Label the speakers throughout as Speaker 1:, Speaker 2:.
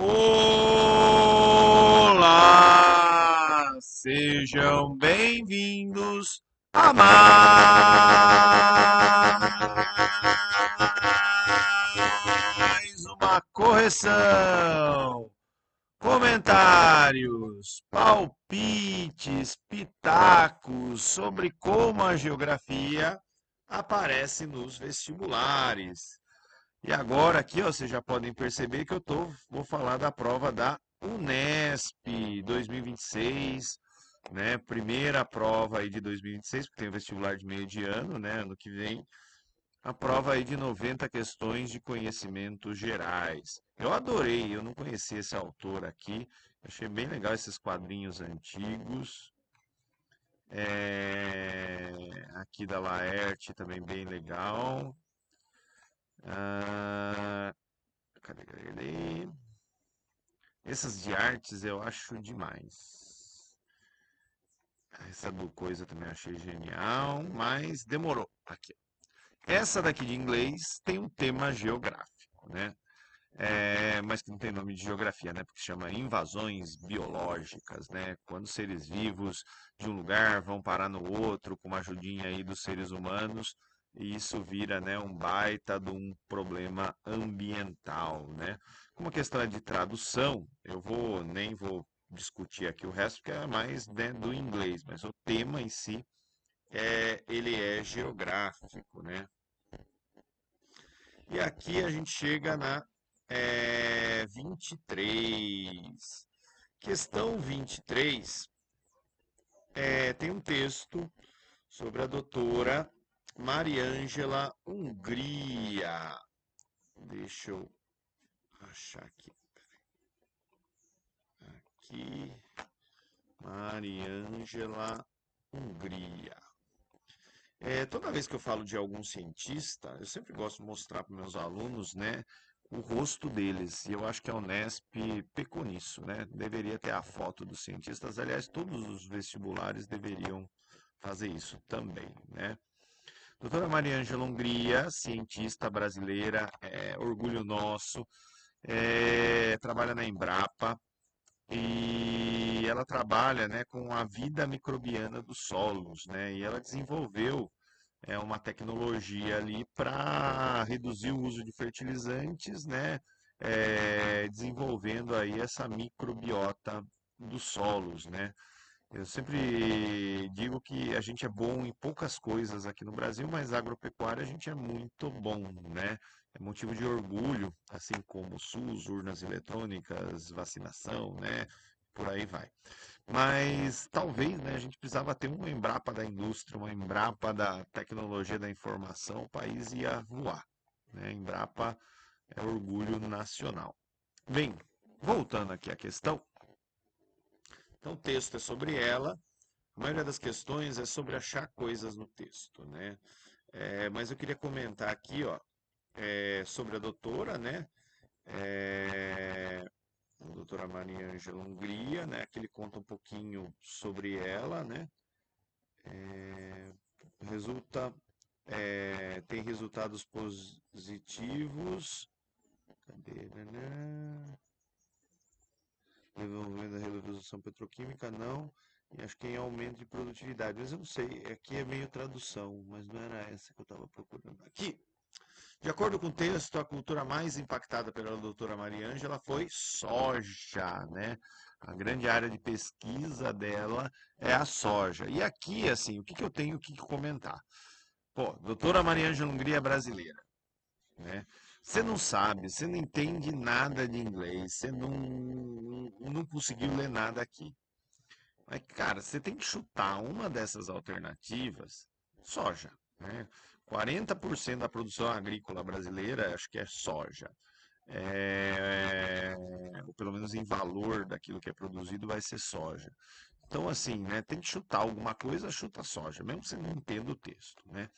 Speaker 1: Olá, sejam bem-vindos a mais uma correção. Comentários, palpites, pitacos sobre como a geografia aparece nos vestibulares. E agora aqui, ó, vocês já podem perceber que vou falar da prova da Unesp 2026, né? Primeira prova aí de 2026, porque tem o vestibular de meio de ano, né? Ano que vem. A prova aí de 90 questões de conhecimentos gerais. Eu adorei, eu não conhecia esse autor aqui. Achei bem legal esses quadrinhos antigos. Aqui da Laerte também bem legal. Ah, cadê? Essas de artes eu acho demais. Essa do coisa também achei genial, mas demorou. Aqui. Essa daqui de inglês tem um tema geográfico, né? Mas que não tem nome de geografia, né? Porque chama invasões biológicas, né? Quando seres vivos de um lugar vão parar no outro com uma ajudinha aí dos seres humanos, e isso vira, né, um baita de um problema ambiental, né? Como a questão é de tradução, nem vou discutir aqui o resto, porque é mais, né, do inglês, mas o tema em si ele é geográfico, né? E aqui a gente chega na 23. Questão 23 tem um texto sobre a doutora Mariângela Hungria. Deixa eu achar aqui. Aqui, Mariângela Hungria. Toda vez que eu falo de algum cientista, eu sempre gosto de mostrar para meus alunos, né, o rosto deles. E eu acho que a Unesp pecou nisso, né? Deveria ter a foto dos cientistas. Aliás, todos os vestibulares deveriam fazer isso também, né? Doutora Mariângela Hungria, cientista brasileira, orgulho nosso, trabalha na Embrapa e ela trabalha, né, com a vida microbiana dos solos, né? E ela desenvolveu uma tecnologia ali para reduzir o uso de fertilizantes, né? Desenvolvendo aí essa microbiota dos solos, né? Eu sempre digo que a gente é bom em poucas coisas aqui no Brasil, mas agropecuária a gente é muito bom, né? É motivo de orgulho, assim como o SUS, urnas eletrônicas, vacinação, né? Por aí vai. Mas talvez, né, a gente precisava ter uma Embrapa da indústria, uma Embrapa da tecnologia da informação, o país ia voar, né? Embrapa é orgulho nacional. Bem, voltando aqui à questão, então o texto é sobre ela, a maioria das questões é sobre achar coisas no texto, né? Mas eu queria comentar aqui, ó, sobre a doutora, né? É, a doutora Maria Ângela Hungria, né? Que ele conta um pouquinho sobre ela, né? Resulta, tem resultados positivos. Cadê? Desenvolvimento da redução petroquímica, não. E acho que em aumento de produtividade. Mas eu não sei, aqui é meio tradução, mas não era essa que eu estava procurando. Aqui, de acordo com o texto, a cultura mais impactada pela doutora Maria Ângela foi soja, né? A grande área de pesquisa dela é a soja. E aqui, assim, o que eu tenho que comentar? Pô, doutora Maria Ângela Hungria é brasileira, né? Você não sabe, você não entende nada de inglês, você não conseguiu ler nada aqui. Mas, cara, você tem que chutar uma dessas alternativas, soja, né? 40% da produção agrícola brasileira, acho que é soja. Ou pelo menos em valor daquilo que é produzido, vai ser soja. Então, assim, né, tem que chutar alguma coisa, chuta soja, mesmo que você não entenda o texto, né?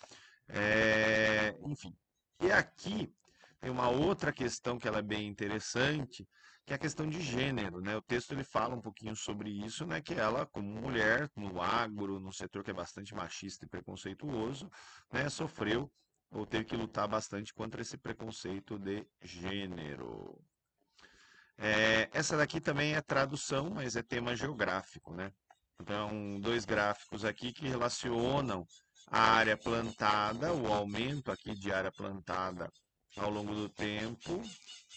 Speaker 1: Enfim. E aqui tem uma outra questão que ela é bem interessante, que é a questão de gênero, né? O texto ele fala um pouquinho sobre isso, né? Que ela, como mulher, no agro, no setor que é bastante machista e preconceituoso, né? Sofreu ou teve que lutar bastante contra esse preconceito de gênero. essa daqui também é tradução, mas é tema geográfico, né? Então, dois gráficos aqui que relacionam a área plantada, o aumento aqui de área plantada ao longo do tempo.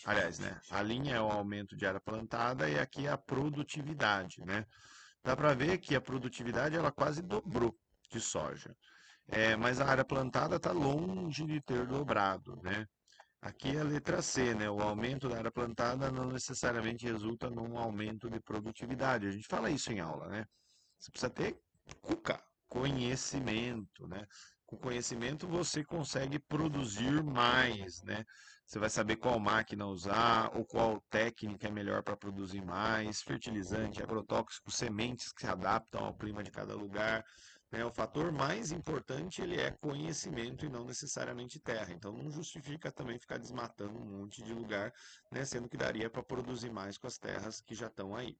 Speaker 1: Aliás, né? A linha é o aumento de área plantada e aqui é a produtividade, né? Dá para ver que a produtividade ela quase dobrou de soja. Mas a área plantada está longe de ter dobrado, né? Aqui é a letra C, né? O aumento da área plantada não necessariamente resulta num aumento de produtividade. A gente fala isso em aula, né? Você precisa ter cuca, conhecimento, né? Com conhecimento você consegue produzir mais, né? Você vai saber qual máquina usar ou qual técnica é melhor para produzir mais, fertilizante, agrotóxico, sementes que se adaptam ao clima de cada lugar, né? O fator mais importante ele é conhecimento e não necessariamente terra. Então não justifica também ficar desmatando um monte de lugar, né? Sendo que daria para produzir mais com as terras que já estão aí.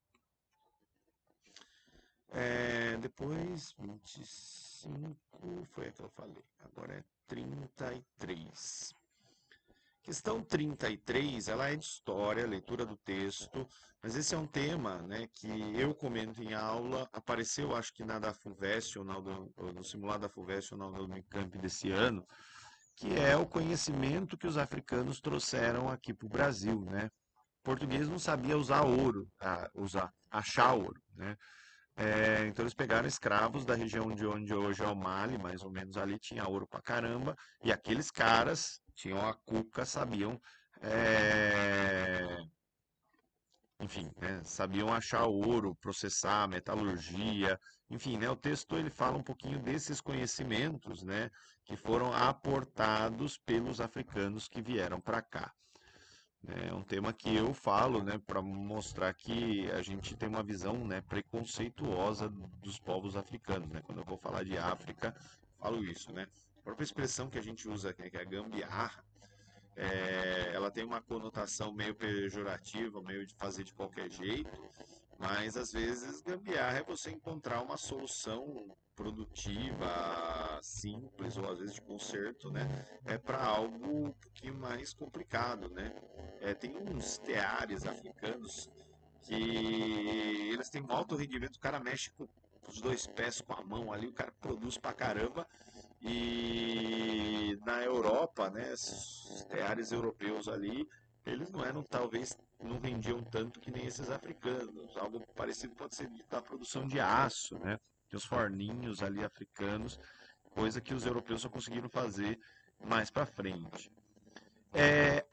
Speaker 1: Depois, 25 foi a que eu falei. Agora é 33. Questão 33, ela é de história, leitura do texto, mas esse é um tema, né, que eu comento em aula, apareceu acho que na da FUVEST ou no simulado da FUVEST ou na da Unicamp desse ano, que é o conhecimento que os africanos trouxeram aqui para o Brasil, né? O português não sabia usar ouro, achar ouro, né? Então eles pegaram escravos da região de onde hoje é o Mali, mais ou menos ali, tinha ouro pra caramba, e aqueles caras tinham a cuca, sabiam, é, enfim, né, sabiam achar ouro, processar, metalurgia, enfim, né, o texto ele fala um pouquinho desses conhecimentos, né, que foram aportados pelos africanos que vieram para cá. É um tema que eu falo, né, para mostrar que a gente tem uma visão, né, preconceituosa dos povos africanos, né? Quando eu vou falar de África, falo isso, né? A própria expressão que a gente usa aqui, que é gambiarra, ela tem uma conotação meio pejorativa, meio de fazer de qualquer jeito, mas às vezes gambiarra é você encontrar uma solução produtiva, simples ou às vezes de conserto, né? Para algo um pouquinho mais complicado, né? Tem uns teares africanos que eles têm um alto rendimento, o cara mexe com os dois pés com a mão ali, o cara produz pra caramba. E na Europa, né, os teares europeus ali, eles não eram, talvez, não rendiam tanto que nem esses africanos. Algo parecido pode ser da produção de aço, né? Tem os forninhos ali africanos, coisa que os europeus só conseguiram fazer mais para frente.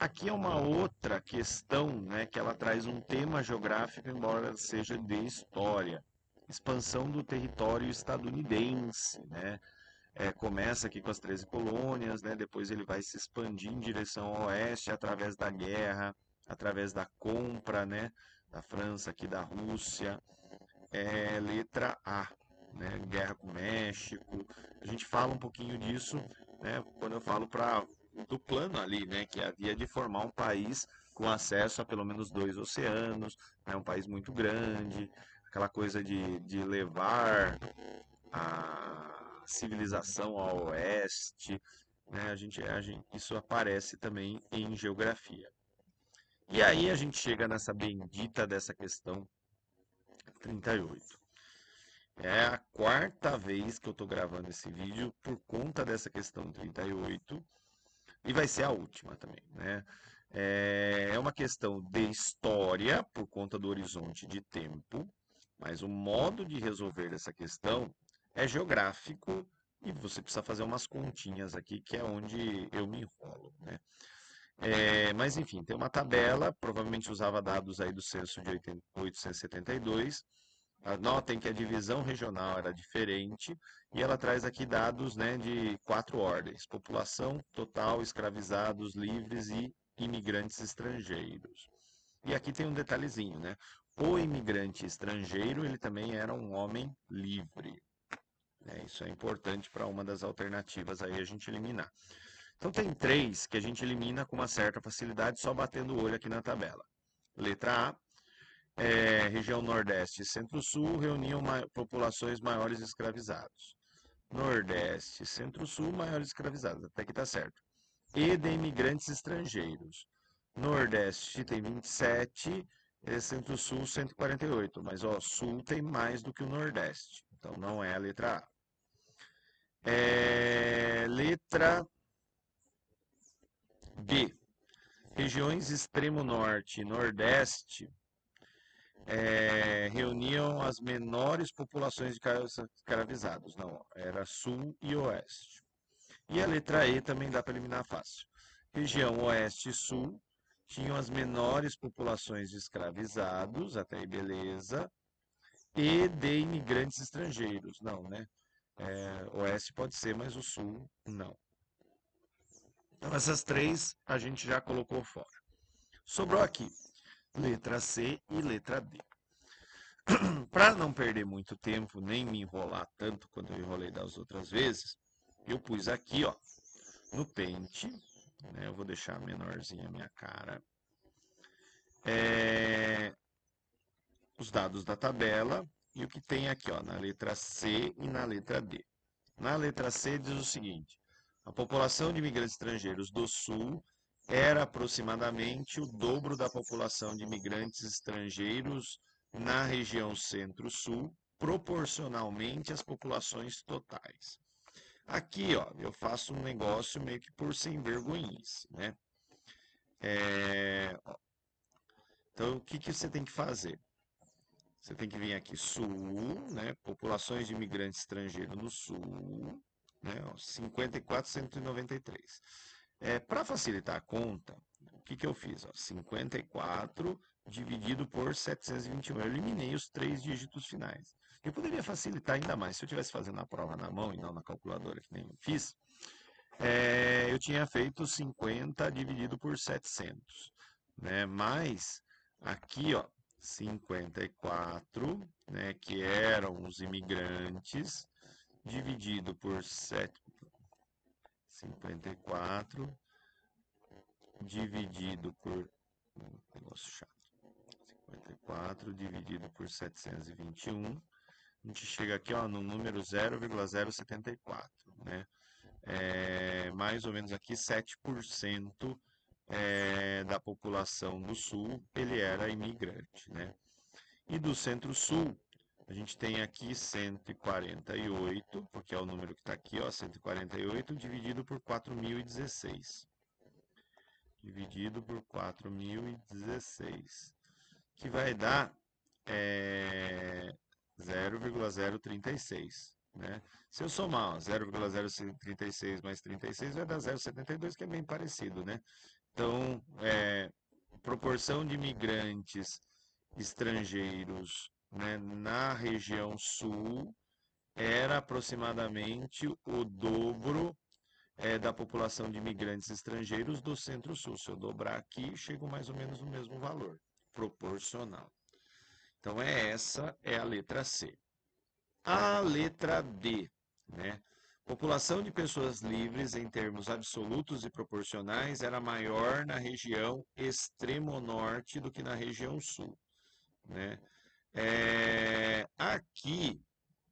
Speaker 1: Aqui é uma outra questão, né, que ela traz um tema geográfico, embora seja de história. Expansão do território estadunidense, né? Começa aqui com as 13 colônias, né? Depois ele vai se expandir em direção ao oeste através da guerra, através da compra, né? Da França, aqui da Rússia. Letra A, né? Guerra com o México. A gente fala um pouquinho disso, né? Quando eu falo do plano ali, né? Que havia de formar um país com acesso a pelo menos dois oceanos, né? Um país muito grande, aquela coisa de levar a civilização ao oeste, né? Isso aparece também em geografia. E aí a gente chega nessa bendita dessa questão 38. É a quarta vez que eu estou gravando esse vídeo por conta dessa questão 38 e vai ser a última também, né? É uma questão de história por conta do horizonte de tempo, mas o modo de resolver essa questão é geográfico e você precisa fazer umas continhas aqui, que é onde eu me enrolo, né? Mas enfim, tem uma tabela, provavelmente usava dados aí do censo de 872. Notem que a divisão regional era diferente e ela traz aqui dados, né, de quatro ordens: população total, escravizados, livres e imigrantes estrangeiros. E aqui tem um detalhezinho, né? O imigrante estrangeiro, ele também era um homem livre, né? Isso é importante para uma das alternativas aí a gente eliminar. Então tem três que a gente elimina com uma certa facilidade só batendo o olho aqui na tabela. Letra A, região Nordeste e Centro-Sul reuniam populações maiores escravizados. Nordeste, Centro-Sul, maiores escravizados, até que está certo. E de imigrantes estrangeiros. Nordeste tem 27, Centro-Sul 148, mas ó, Sul tem mais do que o Nordeste, então não é a letra A. Letra B. Regiões extremo norte e nordeste reuniam as menores populações de escravizados. Não, era sul e oeste. E a letra E também dá para eliminar fácil. Região oeste e sul tinham as menores populações de escravizados, até aí beleza, e de imigrantes estrangeiros. Não, né? Oeste pode ser, mas o sul não. Então essas três a gente já colocou fora. Sobrou aqui letra C e letra D. Para não perder muito tempo, nem me enrolar tanto quanto eu enrolei das outras vezes, eu pus aqui, ó, no pente, né, eu vou deixar menorzinha a minha cara, os dados da tabela e o que tem aqui, ó, na letra C e na letra D. Na letra C diz o seguinte: a população de imigrantes estrangeiros do Sul era aproximadamente o dobro da população de imigrantes estrangeiros na região Centro-Sul, proporcionalmente às populações totais. Aqui, ó, eu faço um negócio meio que por sem vergonhice, né? Então, o que que você tem que fazer? Você tem que vir aqui Sul, né? Populações de imigrantes estrangeiros no Sul, né? 54.193. Para facilitar a conta, o que que eu fiz? Ó, 54 dividido por 721. Eu eliminei os três dígitos finais. Eu poderia facilitar ainda mais se eu estivesse fazendo a prova na mão e não na calculadora, que nem eu fiz. Eu tinha feito 50 dividido por 700, né? Mas aqui, ó, 54, né, que eram os imigrantes, dividido por 7, 54 dividido por negócio chato. 54 dividido por 721, a gente chega aqui, ó, no número 0,074, né? Mais ou menos aqui 7% da população do Sul, ele era imigrante, né? E do Centro-Sul, a gente tem aqui 148, porque é o número que está aqui, ó, 148 dividido por 4.016. Dividido por 4.016, que vai dar 0,036, né? Se eu somar 0,036 mais 36 vai dar 0,72, que é bem parecido, né? Então, proporção de imigrantes estrangeiros, né, na região sul era aproximadamente o dobro da população de imigrantes estrangeiros do Centro-Sul. Se eu dobrar aqui, chego mais ou menos no mesmo valor, proporcional. Então, essa é a letra C. A letra D, né? População de pessoas livres em termos absolutos e proporcionais era maior na região extremo norte do que na região sul, né? Aqui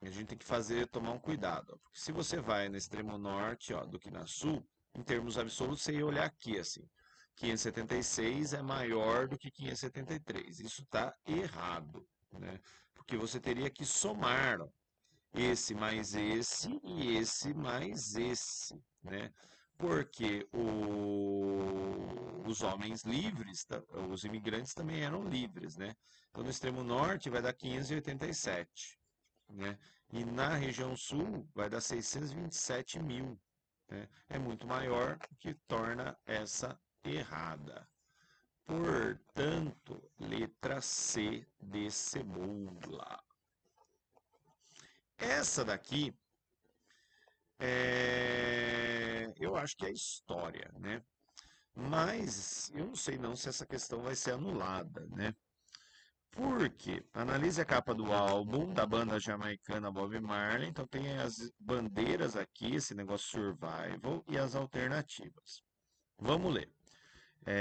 Speaker 1: a gente tem que tomar um cuidado, ó, porque se você vai no extremo norte, ó, do que na sul, em termos absolutos, você ia olhar aqui assim, 576 é maior do que 573. Isso está errado, né? Porque você teria que somar, ó, esse mais esse e esse mais esse, né? Porque os homens livres, os imigrantes também eram livres, né? Então, no extremo norte vai dar 587, né? E na região sul vai dar 627 mil, né? É muito maior, o que torna essa errada. Portanto, letra C de cebola. Essa daqui eu acho que é história, né? Mas eu não sei não se essa questão vai ser anulada, né? Porque analise a capa do álbum da banda jamaicana Bob Marley, então tem as bandeiras aqui, esse negócio survival e as alternativas. Vamos ler.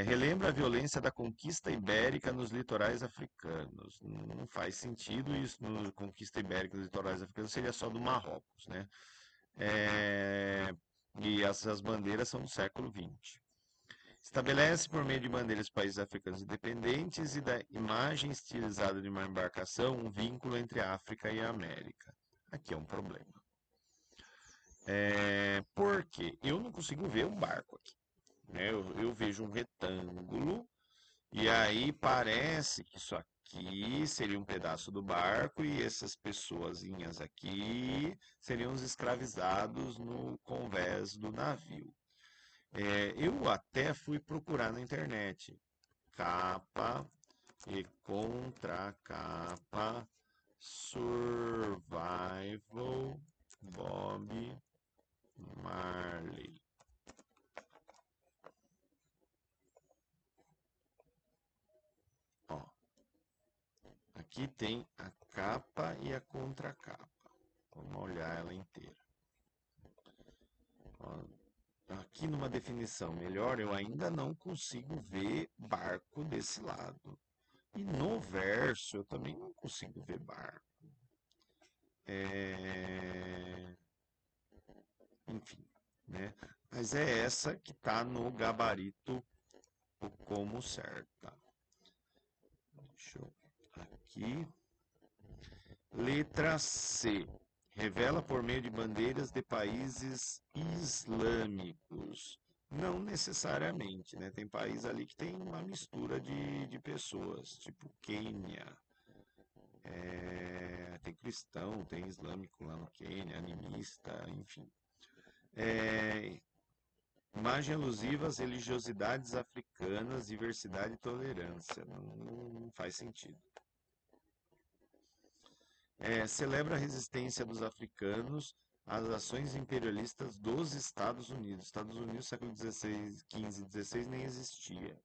Speaker 1: Relembra a violência da conquista ibérica nos litorais africanos. Não faz sentido isso, no conquista ibérica nos litorais africanos seria só do Marrocos, né? E essas bandeiras são do século XX. Estabelece por meio de bandeiras países africanos independentes e da imagem estilizada de uma embarcação um vínculo entre a África e a América. Aqui é um problema. Porque eu não consigo ver um barco aqui, né? Eu vejo um retângulo e aí parece que isso aqui seria um pedaço do barco e essas pessoazinhas aqui seriam os escravizados no convés do navio. Eu até fui procurar na internet capa e contracapa Survival Bob Marley. Ó, aqui tem a capa e a contracapa. Vamos olhar ela inteira. Ó, aqui numa definição melhor, eu ainda não consigo ver barco desse lado. E no verso eu também não consigo ver barco. É... Enfim, né? Mas é essa que está no gabarito como certa. Deixa eu aqui. Letra C. Revela por meio de bandeiras de países islâmicos. Não necessariamente, né? Tem país ali que tem uma mistura de pessoas, tipo Quênia. Tem cristão, tem islâmico lá no Quênia, animista, enfim. É, imagem alusiva às religiosidades africanas, diversidade e tolerância. Não faz sentido. Celebra a resistência dos africanos às ações imperialistas dos Estados Unidos. Estados Unidos, século XVI, XV, XVI nem existia.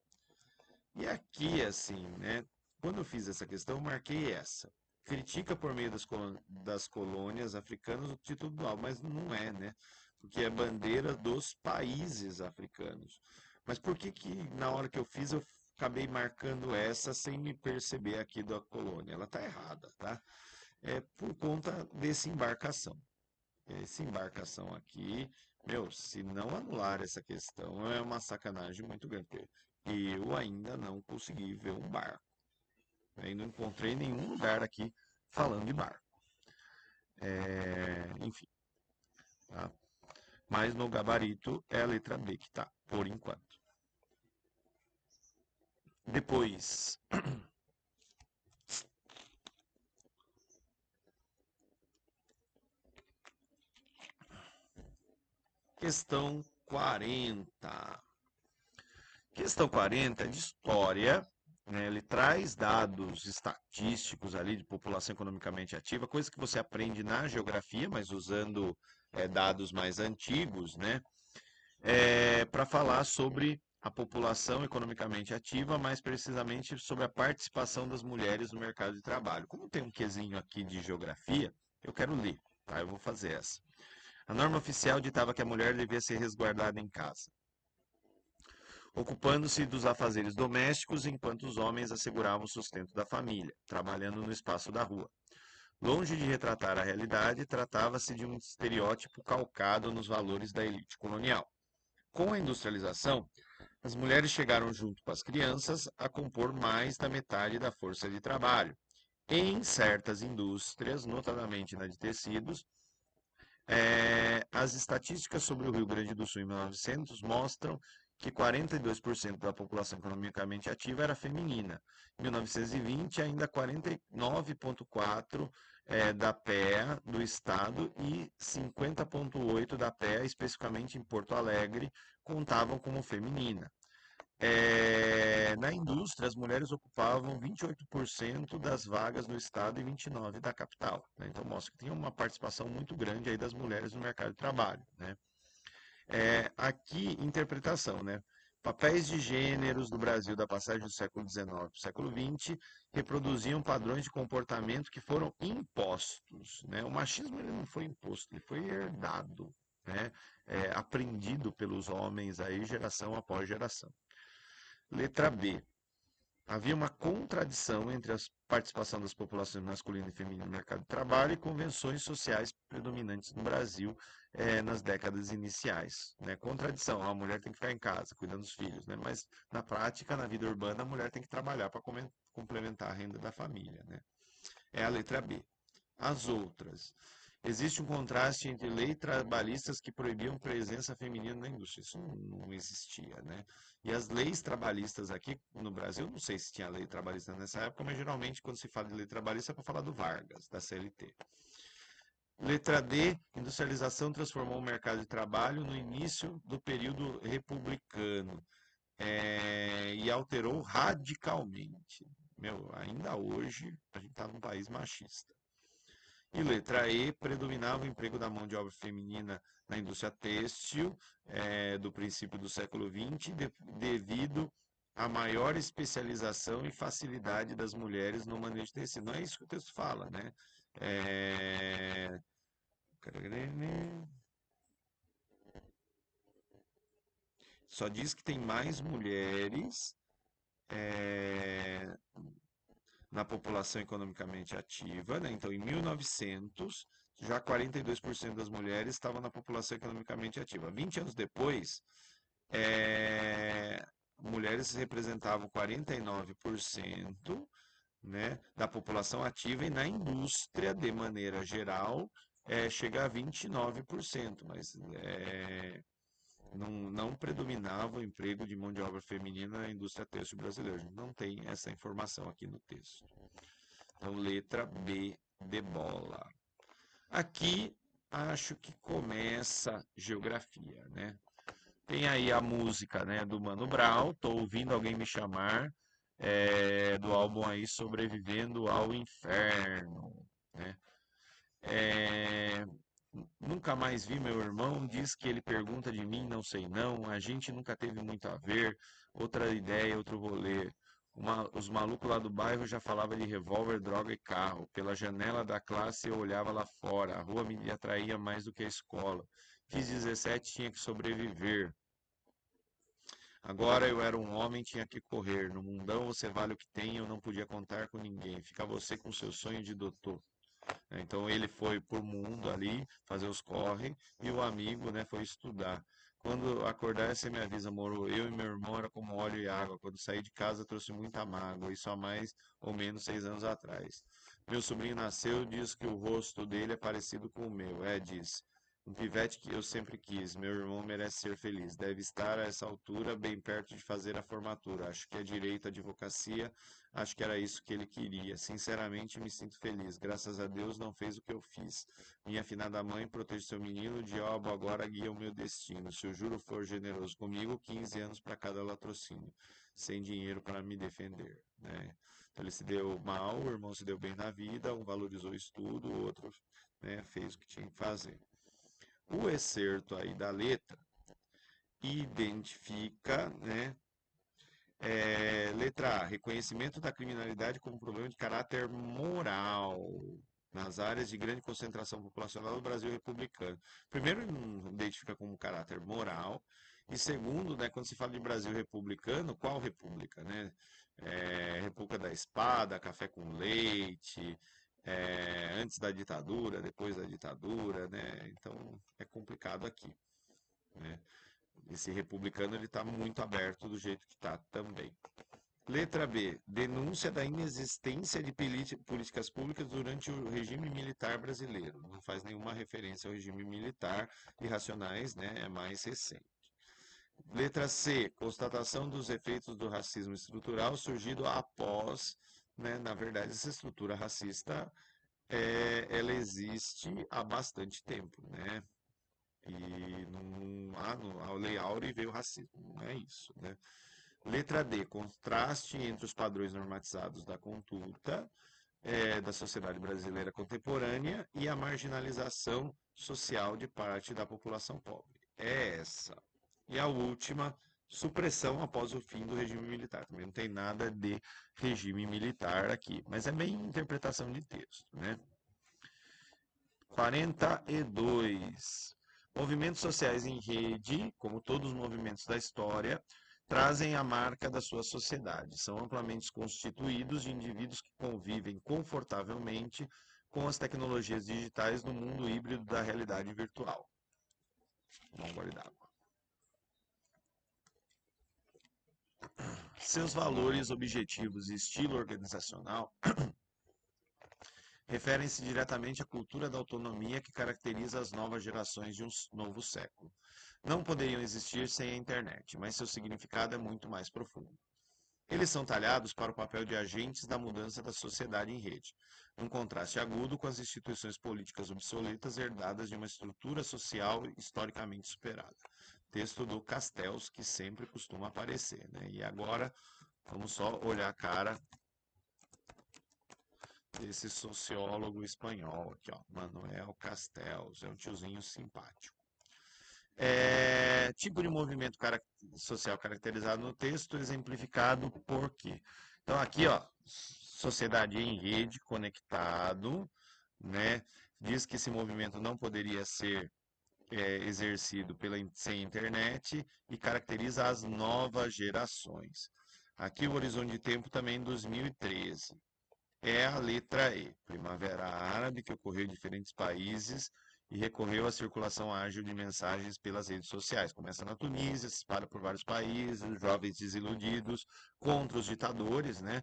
Speaker 1: E aqui, assim, né? Quando eu fiz essa questão, eu marquei essa. Critica por meio das colônias africanas o título do álbum, mas não é, né? Porque é bandeira dos países africanos. Mas por que que na hora que eu fiz eu acabei marcando essa sem me perceber aqui da colônia? Ela tá errada, tá? É por conta desse embarcação. Essa embarcação aqui, meu, se não anular essa questão, é uma sacanagem muito grande. E eu ainda não consegui ver um barco. Ainda não encontrei nenhum lugar aqui falando de barco. Enfim, tá? Mas no gabarito é a letra B que tá, por enquanto. Depois, questão 40. Questão 40 é de história, né? Ele traz dados estatísticos ali de população economicamente ativa, coisa que você aprende na geografia, mas usando dados mais antigos, né? Para falar sobre a população economicamente ativa, mais precisamente sobre a participação das mulheres no mercado de trabalho. Como tem um quesinho aqui de geografia, eu quero ler, tá? Eu vou fazer essa. A norma oficial ditava que a mulher devia ser resguardada em casa, ocupando-se dos afazeres domésticos enquanto os homens asseguravam o sustento da família, trabalhando no espaço da rua. Longe de retratar a realidade, tratava-se de um estereótipo calcado nos valores da elite colonial. Com a industrialização, as mulheres chegaram junto com as crianças a compor mais da metade da força de trabalho. Em certas indústrias, notadamente na de tecidos, as estatísticas sobre o Rio Grande do Sul em 1900 mostram que 42% da população economicamente ativa era feminina. Em 1920, ainda 49,4% da PEA do estado e 50,8% da PEA, especificamente em Porto Alegre, contavam como feminina. Na indústria, as mulheres ocupavam 28% das vagas no estado e 29% da capital, né? Então mostra que tem uma participação muito grande aí das mulheres no mercado de trabalho, né? Aqui, interpretação, né? Papéis de gêneros do Brasil da passagem do século XIX para o século XX reproduziam padrões de comportamento que foram impostos, né? O machismo ele não foi imposto, ele foi herdado, né? Aprendido pelos homens aí geração após geração. Letra B. Havia uma contradição entre a participação das populações masculina e feminina no mercado de trabalho e convenções sociais predominantes no Brasil nas décadas iniciais. Né? Contradição, a mulher tem que ficar em casa, cuidando dos filhos, né? Mas na prática, na vida urbana, a mulher tem que trabalhar para complementar a renda da família. Né? É a letra B. As outras. Existe um contraste entre leis trabalhistas que proibiam presença feminina na indústria. Isso não existia, né? E as leis trabalhistas aqui no Brasil, não sei se tinha lei trabalhista nessa época, mas geralmente quando se fala de lei trabalhista é para falar do Vargas, da CLT. Letra D, industrialização transformou o mercado de trabalho no início do período republicano e alterou radicalmente. Meu, ainda hoje a gente está num país machista. E letra E, predominava o emprego da mão de obra feminina na indústria têxtil do princípio do século XX, devido à maior especialização e facilidade das mulheres no manejo de tecido. Não é isso que o texto fala, né? É... Só diz que tem mais mulheres é, na população economicamente ativa, né? Então, em 1900, já 42% das mulheres estavam na população economicamente ativa. 20 anos depois, mulheres representavam 49%, né, da população ativa e na indústria, de maneira geral, chega a 29%, mas não predominava o emprego de mão de obra feminina na indústria têxtil brasileira. A gente não tem essa informação aqui no texto. Então, letra B de bola. Aqui, acho que começa geografia, né? Tem aí a música, né, do Mano Brown, Tô Ouvindo Alguém Me Chamar, do álbum aí Sobrevivendo ao Inferno, né? É, Nunca mais vi meu irmão, diz que ele pergunta de mim, não sei não, a gente nunca teve muito a ver, outra ideia, outro rolê. Os malucos lá do bairro já falavam de revólver, droga e carro. Pela janela da classe eu olhava lá fora, a rua me atraía mais do que a escola. Fiz 17, tinha que sobreviver. Agora eu era um homem, tinha que correr. No mundão você vale o que tem, eu não podia contar com ninguém. Fica você com seu sonho de doutor. Então ele foi por mundo ali fazer os corre e o amigo, né, foi estudar. Quando acordar, você me avisa, moro. Eu e meu irmão era como óleo e água. Quando saí de casa, trouxe muita mágoa. Isso há mais ou menos 6 anos atrás. Meu sobrinho nasceu, diz que o rosto dele é parecido com o meu. Diz. Um pivete que eu sempre quis. Meu irmão merece ser feliz. Deve estar a essa altura bem perto de fazer a formatura. Acho que é direito, advocacia. Acho que era isso que ele queria. Sinceramente, me sinto feliz. Graças a Deus não fez o que eu fiz. Minha afinada mãe protege seu menino. O diabo agora guia o meu destino. Se o juro for generoso comigo, 15 anos para cada latrocínio. Sem dinheiro para me defender. Né? Então ele se deu mal, o irmão se deu bem na vida, um valorizou o estudo, o outro, né, fez o que tinha que fazer. O excerto aí da letra identifica, né, letra A, reconhecimento da criminalidade como problema de caráter moral nas áreas de grande concentração populacional do Brasil republicano. Primeiro, ele não identifica como caráter moral, e segundo, né, quando se fala de Brasil republicano, qual república, né? República da Espada, café com leite, antes da ditadura, depois da ditadura, né? Então é complicado aqui, né? Esse republicano ele está muito aberto do jeito que está também. Letra B. Denúncia da inexistência de políticas públicas durante o regime militar brasileiro. Não faz nenhuma referência ao regime militar e Racionais, né? É mais recente. Letra C. Constatação dos efeitos do racismo estrutural surgido após, né? Na verdade, essa estrutura racista ela existe há bastante tempo, né? E a Lei Áurea veio o racismo, não é isso, né? Letra D, contraste entre os padrões normatizados da conduta da sociedade brasileira contemporânea e a marginalização social de parte da população pobre. É essa. E a última, supressão após o fim do regime militar. Também não tem nada de regime militar aqui, mas é bem interpretação de texto, né? 42. Movimentos sociais em rede, como todos os movimentos da história, trazem a marca da sua sociedade. São amplamente constituídos de indivíduos que convivem confortavelmente com as tecnologias digitais no mundo híbrido da realidade virtual. Um gole d'água. Seus valores, objetivos e estilo organizacional referem-se diretamente à cultura da autonomia que caracteriza as novas gerações de um novo século. Não poderiam existir sem a internet, mas seu significado é muito mais profundo. Eles são talhados para o papel de agentes da mudança da sociedade em rede, num contraste agudo com as instituições políticas obsoletas herdadas de uma estrutura social historicamente superada. Texto do Castells, que sempre costuma aparecer, né? E agora, vamos só olhar a cara desse sociólogo espanhol aqui, ó, Manuel Castells, é um tiozinho simpático. Tipo de movimento social caracterizado no texto, exemplificado por quê? Então aqui, ó, sociedade em rede, conectado, né? Diz que esse movimento não poderia ser exercido sem internet e caracteriza as novas gerações. Aqui o horizonte de tempo também 2013. É a letra E, Primavera Árabe, que ocorreu em diferentes países e recorreu à circulação ágil de mensagens pelas redes sociais. Começa na Tunísia, se espalha por vários países, jovens desiludidos contra os ditadores, né,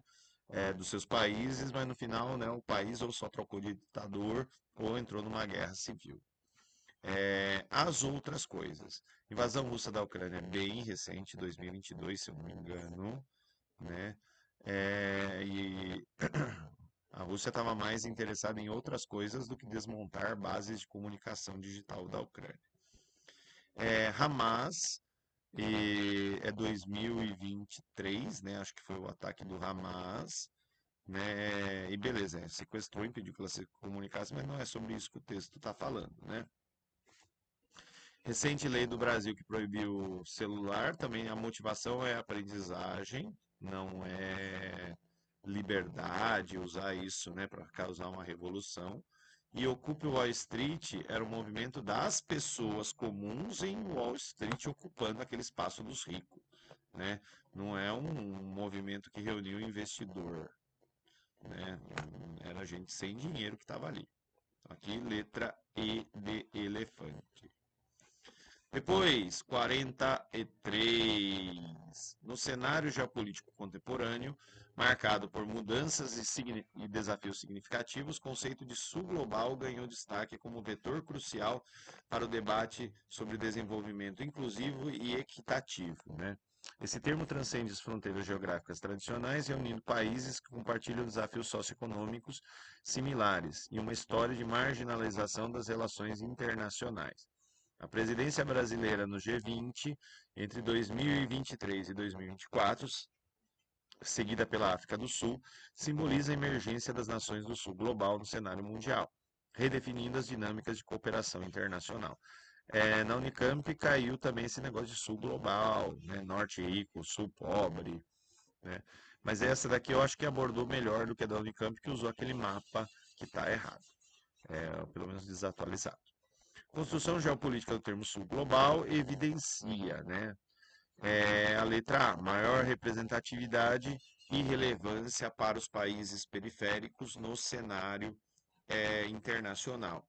Speaker 1: dos seus países, mas no final, né, o país ou só trocou de ditador ou entrou numa guerra civil. As outras coisas. Invasão russa da Ucrânia é bem recente, 2022, se eu não me engano, né? E a Rússia estava mais interessada em outras coisas do que desmontar bases de comunicação digital da Ucrânia. Hamas, é 2023, né? Acho que foi o ataque do Hamas, né? E beleza, sequestrou, impediu que ela se comunicasse, mas não é sobre isso que o texto está falando, né? Recente lei do Brasil que proibiu o celular, também a motivação é aprendizagem, não é liberdade, usar isso, né, para causar uma revolução. E Ocupe Wall Street era o movimento das pessoas comuns em Wall Street ocupando aquele espaço dos ricos, né? Não é um movimento que reuniu investidor, né? Era gente sem dinheiro que estava ali. Aqui, letra E de elefante. Depois, 43. No cenário geopolítico contemporâneo, marcado por mudanças e desafios significativos, o conceito de sul global ganhou destaque como vetor crucial para o debate sobre desenvolvimento inclusivo e equitativo, né? Esse termo transcende as fronteiras geográficas tradicionais, reunindo países que compartilham desafios socioeconômicos similares e uma história de marginalização das relações internacionais. A presidência brasileira no G20 entre 2023 e 2024, seguida pela África do Sul, simboliza a emergência das nações do Sul global no cenário mundial, redefinindo as dinâmicas de cooperação internacional. Na Unicamp caiu também esse negócio de Sul global, né? Norte rico, Sul pobre, né? Mas essa daqui eu acho que abordou melhor do que a da Unicamp, que usou aquele mapa que está errado, pelo menos desatualizado. Construção geopolítica do termo sul global evidencia, né? A letra A, maior representatividade e relevância para os países periféricos no cenário internacional.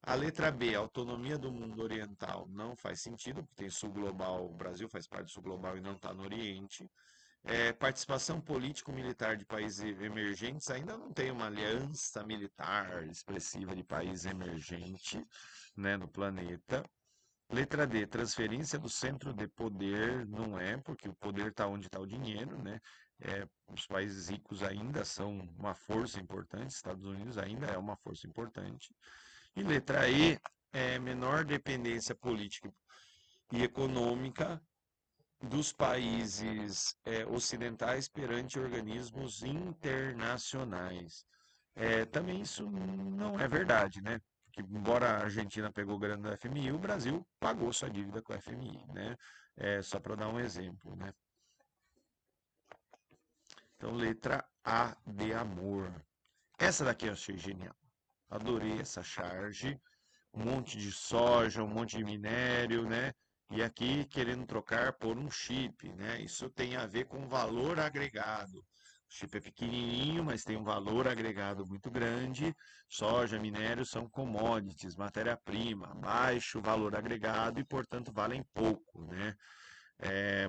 Speaker 1: A letra B, autonomia do mundo oriental, não faz sentido, porque tem sul global, o Brasil faz parte do sul global e não está no Oriente. Participação político-militar de países emergentes, ainda não tem uma aliança militar expressiva de país emergente, né, no planeta. Letra D, transferência do centro de poder, não é, porque o poder está onde está o dinheiro, né? Os países ricos ainda são uma força importante, Estados Unidos ainda é uma força importante. E letra E, menor dependência política e econômica dos países ocidentais perante organismos internacionais. Também isso não é verdade, né? Porque, embora a Argentina pegou grana do FMI, o Brasil pagou sua dívida com o FMI, né? Só para dar um exemplo, né? Então, letra A de amor. Essa daqui eu achei genial. Adorei essa charge. Um monte de soja, um monte de minério, né? e aqui querendo trocar por um chip, né? Isso tem a ver com valor agregado. O chip é pequenininho, mas tem um valor agregado muito grande. Soja, minério são commodities, matéria-prima, baixo valor agregado e, portanto, valem pouco, né?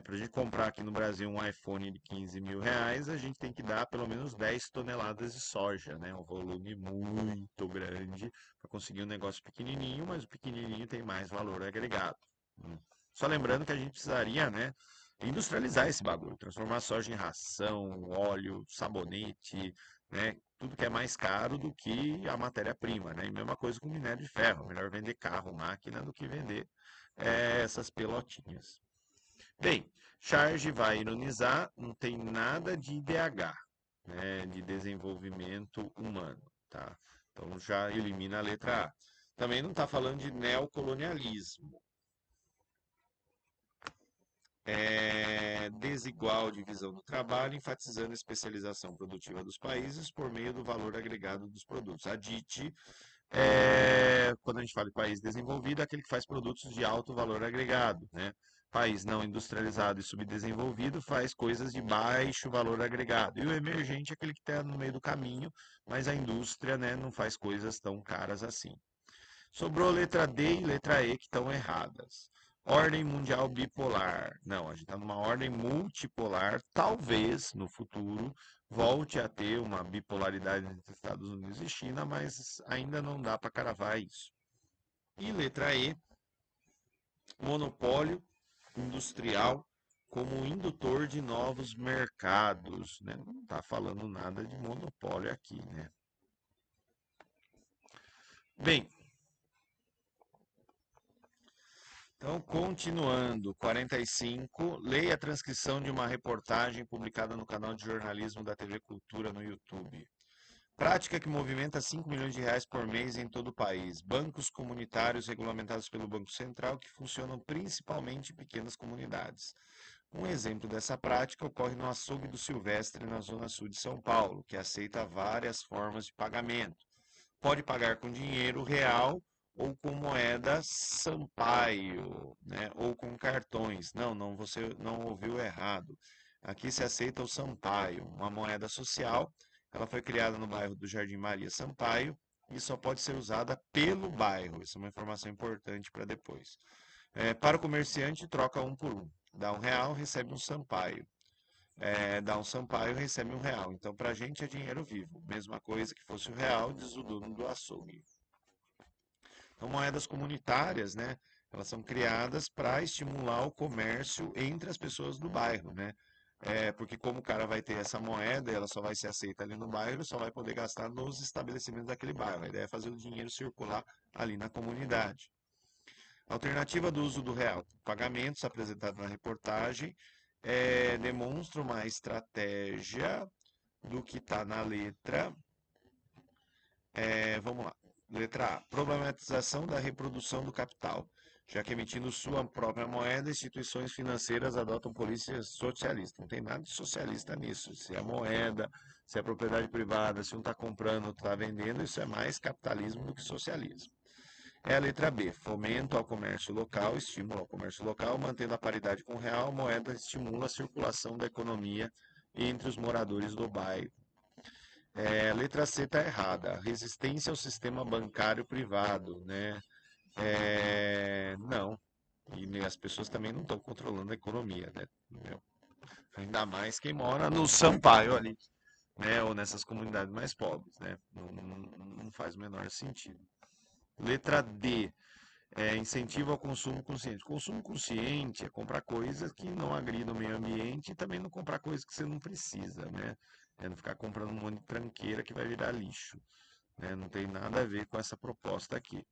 Speaker 1: Para a gente comprar aqui no Brasil um iPhone de 15 mil reais, a gente tem que dar pelo menos 10 toneladas de soja, né? Um volume muito grande para conseguir um negócio pequenininho, mas o pequenininho tem mais valor agregado. Hum. Só lembrando que a gente precisaria, né, industrializar esse bagulho, transformar a soja em ração, óleo, sabonete, né? Tudo que é mais caro do que a matéria-prima, né? E mesma coisa com minério de ferro. Melhor vender carro, máquina, do que vender essas pelotinhas. Bem, charge vai ironizar, não tem nada de IDH, né, de desenvolvimento humano, tá? Então já elimina a letra A. Também não está falando de neocolonialismo. Desigual divisão do trabalho, enfatizando a especialização produtiva dos países por meio do valor agregado dos produtos. A DIT, quando a gente fala de país desenvolvido, é aquele que faz produtos de alto valor agregado, né? País não industrializado e subdesenvolvido faz coisas de baixo valor agregado. E o emergente é aquele que está no meio do caminho, mas a indústria, né, não faz coisas tão caras assim. Sobrou letra D e letra E que estão erradas. Ordem mundial bipolar. Não, a gente está numa ordem multipolar. Talvez no futuro volte a ter uma bipolaridade entre Estados Unidos e China, mas ainda não dá para cravar isso. E letra E, monopólio industrial como indutor de novos mercados. Né? Não está falando nada de monopólio aqui, né? Bem, então, continuando, 45, leia a transcrição de uma reportagem publicada no canal de jornalismo da TV Cultura no YouTube. Prática que movimenta 5 milhões de reais por mês em todo o país. Bancos comunitários regulamentados pelo Banco Central que funcionam principalmente em pequenas comunidades. Um exemplo dessa prática ocorre no açougue do Silvestre, na zona sul de São Paulo, que aceita várias formas de pagamento. Pode pagar com dinheiro real ou com moeda Sampaio, né? Ou com cartões. Não, não, você não ouviu errado. Aqui se aceita o Sampaio, uma moeda social. Ela foi criada no bairro do Jardim Maria Sampaio e só pode ser usada pelo bairro. Isso é uma informação importante para depois. Para o comerciante, troca um por um. Dá R$ 1, recebe um Sampaio. Dá um Sampaio, recebe R$ 1. Então, para a gente é dinheiro vivo. Mesma coisa que fosse o real, diz o dono do açougue. Então, moedas comunitárias, né? Elas são criadas para estimular o comércio entre as pessoas do bairro, né? Porque como o cara vai ter essa moeda, ela só vai ser aceita ali no bairro, só vai poder gastar nos estabelecimentos daquele bairro. A ideia é fazer o dinheiro circular ali na comunidade. Alternativa do uso do real. Pagamentos apresentados na reportagem demonstra uma estratégia do que está na letra. Vamos lá. Letra A. Problematização da reprodução do capital. Já que emitindo sua própria moeda, instituições financeiras adotam políticas socialistas. Não tem nada de socialista nisso. Se é moeda, se é propriedade privada, se um está comprando, outro está vendendo, isso é mais capitalismo do que socialismo. É a letra B. Fomento ao comércio local, estímulo ao comércio local, mantendo a paridade com o real, a moeda estimula a circulação da economia entre os moradores do bairro. A letra C está errada. Resistência ao sistema bancário privado, né? Não. E as pessoas também não estão controlando a economia, né? Ainda mais quem mora no Sampaio ali, né? Ou nessas comunidades mais pobres, né? Não faz o menor sentido. Letra D. Incentivo ao consumo consciente. Consumo consciente é comprar coisas que não agridam o meio ambiente e também não comprar coisas que você não precisa, né? Não ficar comprando um monte de tranqueira que vai virar lixo, né? Não tem nada a ver com essa proposta aqui.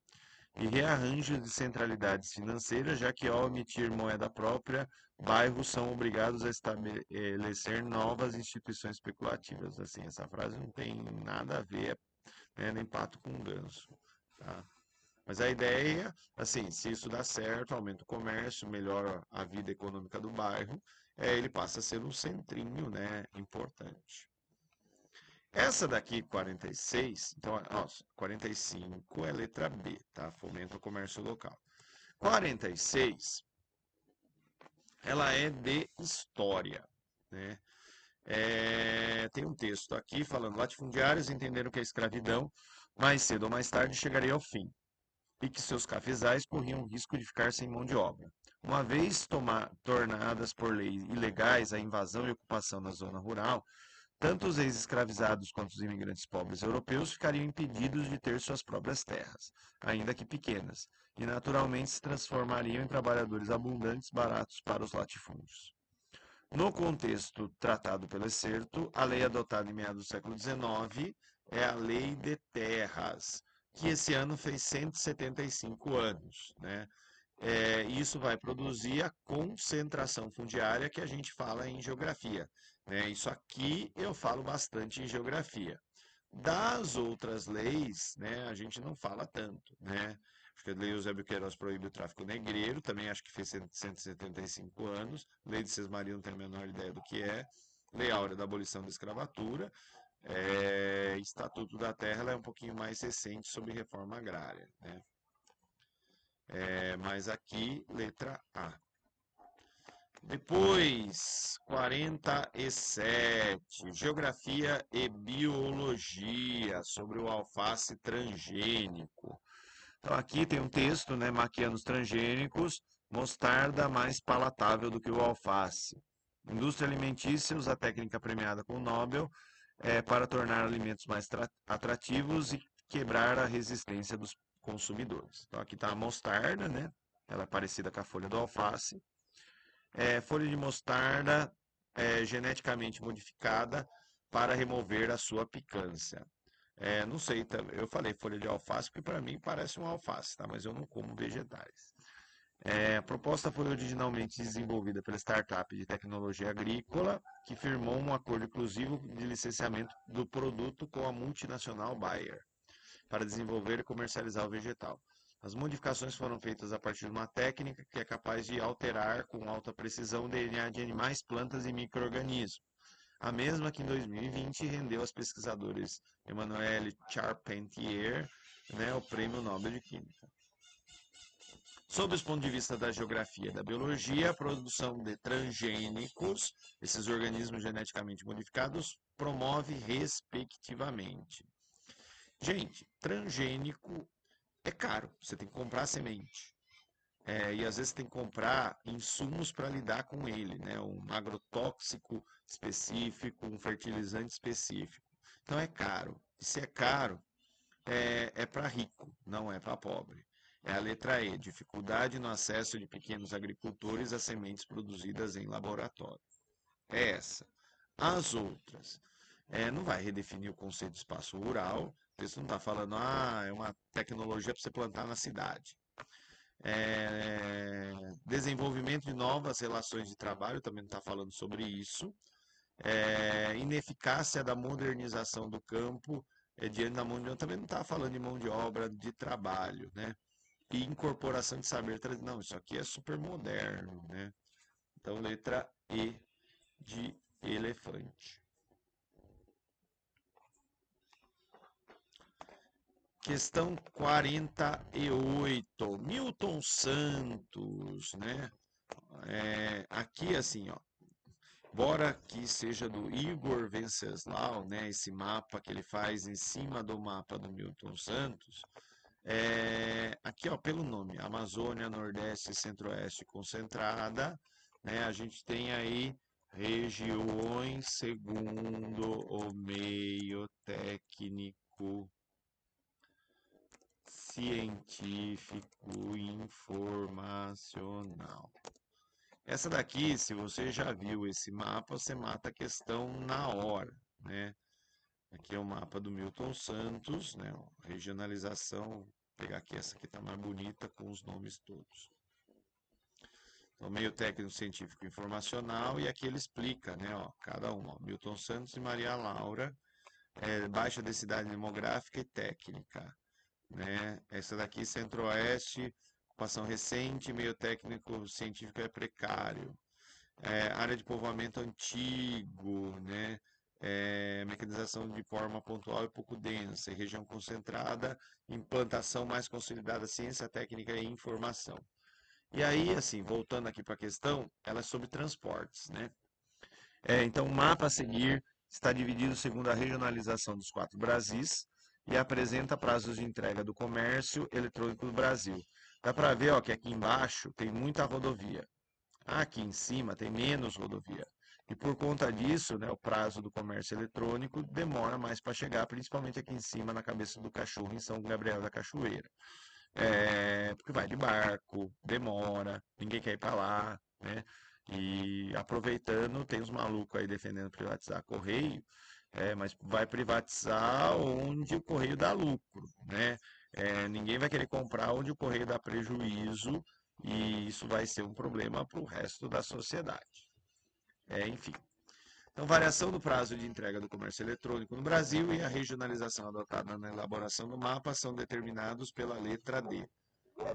Speaker 1: E rearranjo de centralidades financeiras, já que ao emitir moeda própria, bairros são obrigados a estabelecer novas instituições especulativas. Assim, essa frase não tem nada a ver, né, nem pato com ganso, tá? Mas a ideia, assim, se isso dá certo, aumenta o comércio, melhora a vida econômica do bairro, ele passa a ser um centrinho, né, importante. Essa daqui, 46, então, nossa, 45 é letra B, tá? Fomenta o comércio local. 46 ela é de história, né? Tem um texto aqui falando: latifundiários entenderam que a escravidão, mais cedo ou mais tarde, chegaria ao fim e que seus cafezais corriam o risco de ficar sem mão de obra. Uma vez tornadas por lei ilegais a invasão e ocupação na zona rural, tanto os ex-escravizados quanto os imigrantes pobres europeus ficariam impedidos de ter suas próprias terras, ainda que pequenas, e naturalmente se transformariam em trabalhadores abundantes baratos para os latifúndios. No contexto tratado pelo excerto, a lei adotada em meados do século XIX é a Lei de Terras, que esse ano fez 175 anos, né? Isso vai produzir a concentração fundiária que a gente fala em geografia, né? Isso aqui eu falo bastante em geografia. Das outras leis, né, a gente não fala tanto, né? Acho que a Lei Eusébio Queiroz proíbe o tráfico negreiro, também acho que fez 175 anos. Lei de Sesmaria não tenho a menor ideia do que é. Lei Áurea da abolição da escravatura. Estatuto da Terra ela é um pouquinho mais recente sobre reforma agrária, né? Mas aqui, letra A. Depois, 47, Geografia e Biologia, sobre o alface transgênico. Então, aqui tem um texto, né, maquiando os transgênicos, mostarda mais palatável do que o alface. Indústria alimentícia usa a técnica premiada com o Nobel para tornar alimentos mais atrativos e quebrar a resistência dos consumidores. Então, aqui está a mostarda, né? Ela é parecida com a folha do alface. Folha de mostarda geneticamente modificada para remover a sua picância. Não sei, eu falei folha de alface porque para mim parece um alface, tá? Mas eu não como vegetais. A proposta foi originalmente desenvolvida pela startup de tecnologia agrícola, que firmou um acordo exclusivo de licenciamento do produto com a multinacional Bayer para desenvolver e comercializar o vegetal. As modificações foram feitas a partir de uma técnica que é capaz de alterar com alta precisão o DNA de animais, plantas e micro-organismos. A mesma que em 2020 rendeu aos pesquisadores Emmanuel Charpentier, né, o Prêmio Nobel de Química. Sob os pontos de vista da geografia e da biologia, a produção de transgênicos, esses organismos geneticamente modificados, promove respectivamente. Gente, transgênico é caro, você tem que comprar semente. E às vezes tem que comprar insumos para lidar com ele, né? Um agrotóxico específico, um fertilizante específico. Então é caro. E se é caro, é para rico, não é para pobre. É a letra E, dificuldade no acesso de pequenos agricultores a sementes produzidas em laboratório. É essa. As outras, não vai redefinir o conceito de espaço rural. Isso não está falando, é uma tecnologia para você plantar na cidade. Desenvolvimento de novas relações de trabalho, também não está falando sobre isso. Ineficácia da modernização do campo diante da mão de obra, também não está falando de mão de obra de trabalho, né? E incorporação de saber tradicional, não, isso aqui é super moderno, né? Então, letra E de elefante. Questão 48, Milton Santos, né? Aqui, assim, ó, embora que seja do Igor Venceslau, né, esse mapa que ele faz em cima do mapa do Milton Santos, aqui, ó, pelo nome, Amazônia, Nordeste e Centro-Oeste concentrada, né, a gente tem aí regiões segundo o meio técnico científico informacional. Essa daqui, se você já viu esse mapa, você mata a questão na hora, né? Aqui é o mapa do Milton Santos, né? Regionalização, vou pegar aqui essa que está mais bonita com os nomes todos. Então, meio técnico científico informacional, e aqui ele explica, né? Ó, cada um, ó, Milton Santos e Maria Laura, baixa densidade demográfica e técnica, né? Essa daqui, Centro-Oeste, ocupação recente, meio técnico científico é precário. Área de povoamento antigo, né? Mecanização de forma pontual e pouco densa, região concentrada, implantação mais consolidada, ciência, técnica e informação. E aí, assim, voltando aqui para a questão, ela é sobre transportes, né? Então, o mapa a seguir está dividido segundo a regionalização dos 4 Brasis e apresenta prazos de entrega do comércio eletrônico do Brasil. Dá para ver, ó, que aqui embaixo tem muita rodovia. Aqui em cima tem menos rodovia. E por conta disso, né, o prazo do comércio eletrônico demora mais para chegar, principalmente aqui em cima, na cabeça do cachorro, em São Gabriel da Cachoeira. Porque vai de barco, demora, ninguém quer ir para lá, né? E aproveitando, tem os malucos aí defendendo privatizar Correio, mas vai privatizar onde o Correio dá lucro, né? Ninguém vai querer comprar onde o Correio dá prejuízo e isso vai ser um problema para o resto da sociedade. Enfim. Então, variação do prazo de entrega do comércio eletrônico no Brasil e a regionalização adotada na elaboração do mapa são determinados pela letra D.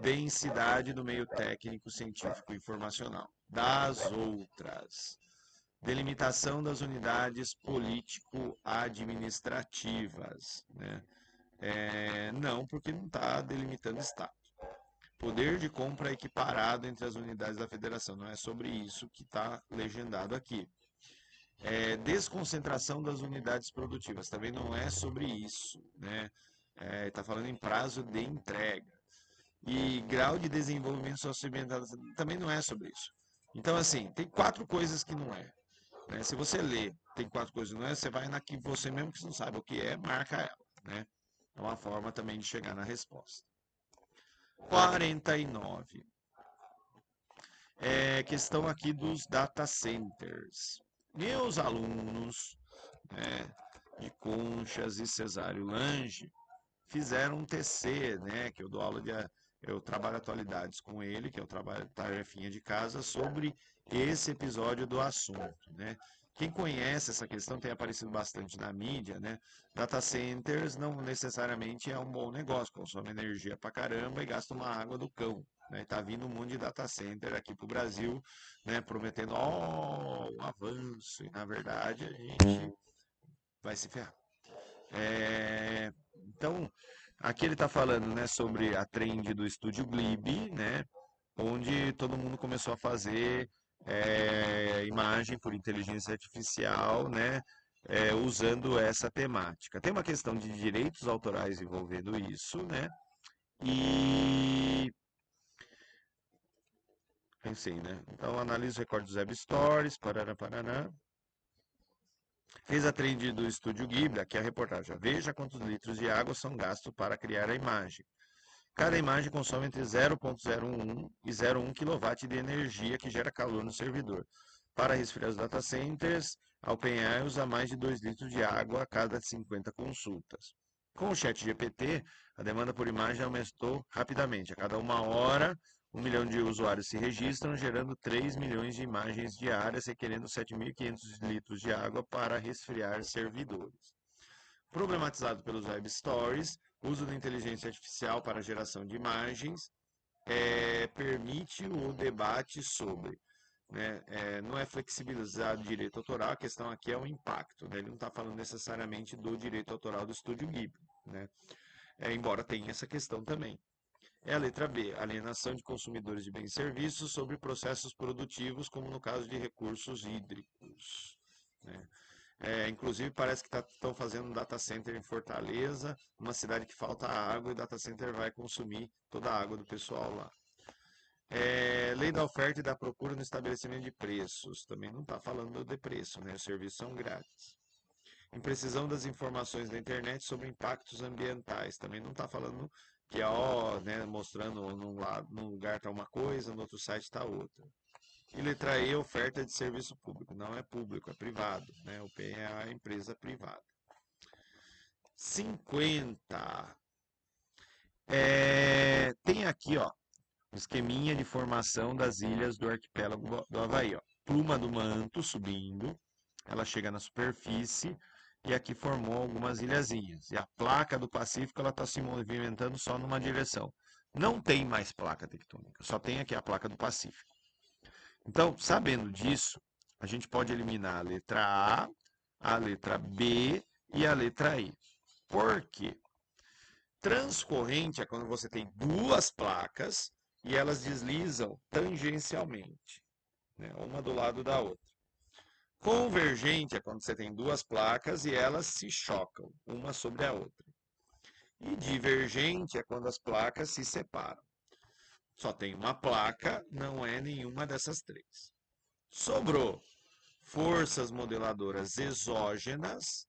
Speaker 1: Densidade do meio técnico, científico e informacional. Das outras. Delimitação das unidades político-administrativas. Né? Não, porque não está delimitando Estado. Poder de compra equiparado entre as unidades da federação. Não é sobre isso que está legendado aqui. Desconcentração das unidades produtivas. Também não é sobre isso. Né? Está falando em prazo de entrega. E grau de desenvolvimento socioambiental também não é sobre isso. Então, assim, tem 4 coisas que não é. Né? Se você lê, tem 4 coisas que não é, você vai na que você mesmo que não sabe o que é, marca ela. Né? É uma forma também de chegar na resposta. 49. Questão aqui dos data centers. Meus alunos, né, de Conchas e Cesário Lange fizeram um TC, né, que eu dou aula eu trabalho atualidades com ele, que eu trabalho tarefinha de casa, sobre esse episódio do assunto, né? Quem conhece essa questão tem aparecido bastante na mídia, né? Data centers não necessariamente é um bom negócio, consome energia pra caramba e gasta uma água do cão. Né? Tá vindo um monte de data center aqui pro Brasil, né? Prometendo, um avanço, e na verdade a gente vai se ferrar. Então, aqui ele está falando, né, sobre a trend do estúdio Ghibli, né, onde todo mundo começou a fazer imagem por inteligência artificial, né, usando essa temática. Tem uma questão de direitos autorais envolvendo isso, né, e pensei, né? Então, analisa os recordes dos web stories, parará, parará. Fez a trend do estúdio Ghibli, aqui a reportagem. Veja quantos litros de água são gastos para criar a imagem. Cada imagem consome entre 0,01 e 0,1 kW de energia que gera calor no servidor. Para resfriar os data centers, a OpenAI usa mais de 2 litros de água a cada 50 consultas. Com o chat GPT, a demanda por imagem aumentou rapidamente. A cada 1 hora, 1 milhão de usuários se registram, gerando 3 milhões de imagens diárias, requerendo 7.500 litros de água para resfriar servidores. Problematizado pelos web stories, o uso da inteligência artificial para a geração de imagens permite o debate sobre. Né, não é flexibilizar o direito autoral, a questão aqui é o impacto. Né, ele não está falando necessariamente do direito autoral do Estúdio Ghibli. Né, embora tenha essa questão também. A letra B, alienação de consumidores de bens e serviços sobre processos produtivos, como no caso de recursos hídricos. Né. Inclusive, parece que estão fazendo um data center em Fortaleza, uma cidade que falta água, e o data center vai consumir toda a água do pessoal lá. Lei da oferta e da procura no estabelecimento de preços. Também não está falando de preço, né? Os serviços são grátis. Imprecisão das informações da internet sobre impactos ambientais. Também não está falando que né, mostrando num lugar está uma coisa, no outro site está outra. E letra E, oferta de serviço público. Não é público, é privado. Né? O PE é a empresa privada. 50. Tem aqui, ó, um esqueminha de formação das ilhas do arquipélago do Havaí. Ó. Pluma do manto subindo, ela chega na superfície e aqui formou algumas ilhazinhas. E a placa do Pacífico ela está se movimentando só numa direção. Não tem mais placa tectônica, só tem aqui a placa do Pacífico. Então, sabendo disso, a gente pode eliminar a letra a letra B e a letra I. Por quê? Transcorrente é quando você tem duas placas e elas deslizam tangencialmente, né, uma do lado da outra. Convergente é quando você tem duas placas e elas se chocam uma sobre a outra. E divergente é quando as placas se separam. Só tem uma placa, não é nenhuma dessas três. Sobrou forças modeladoras exógenas,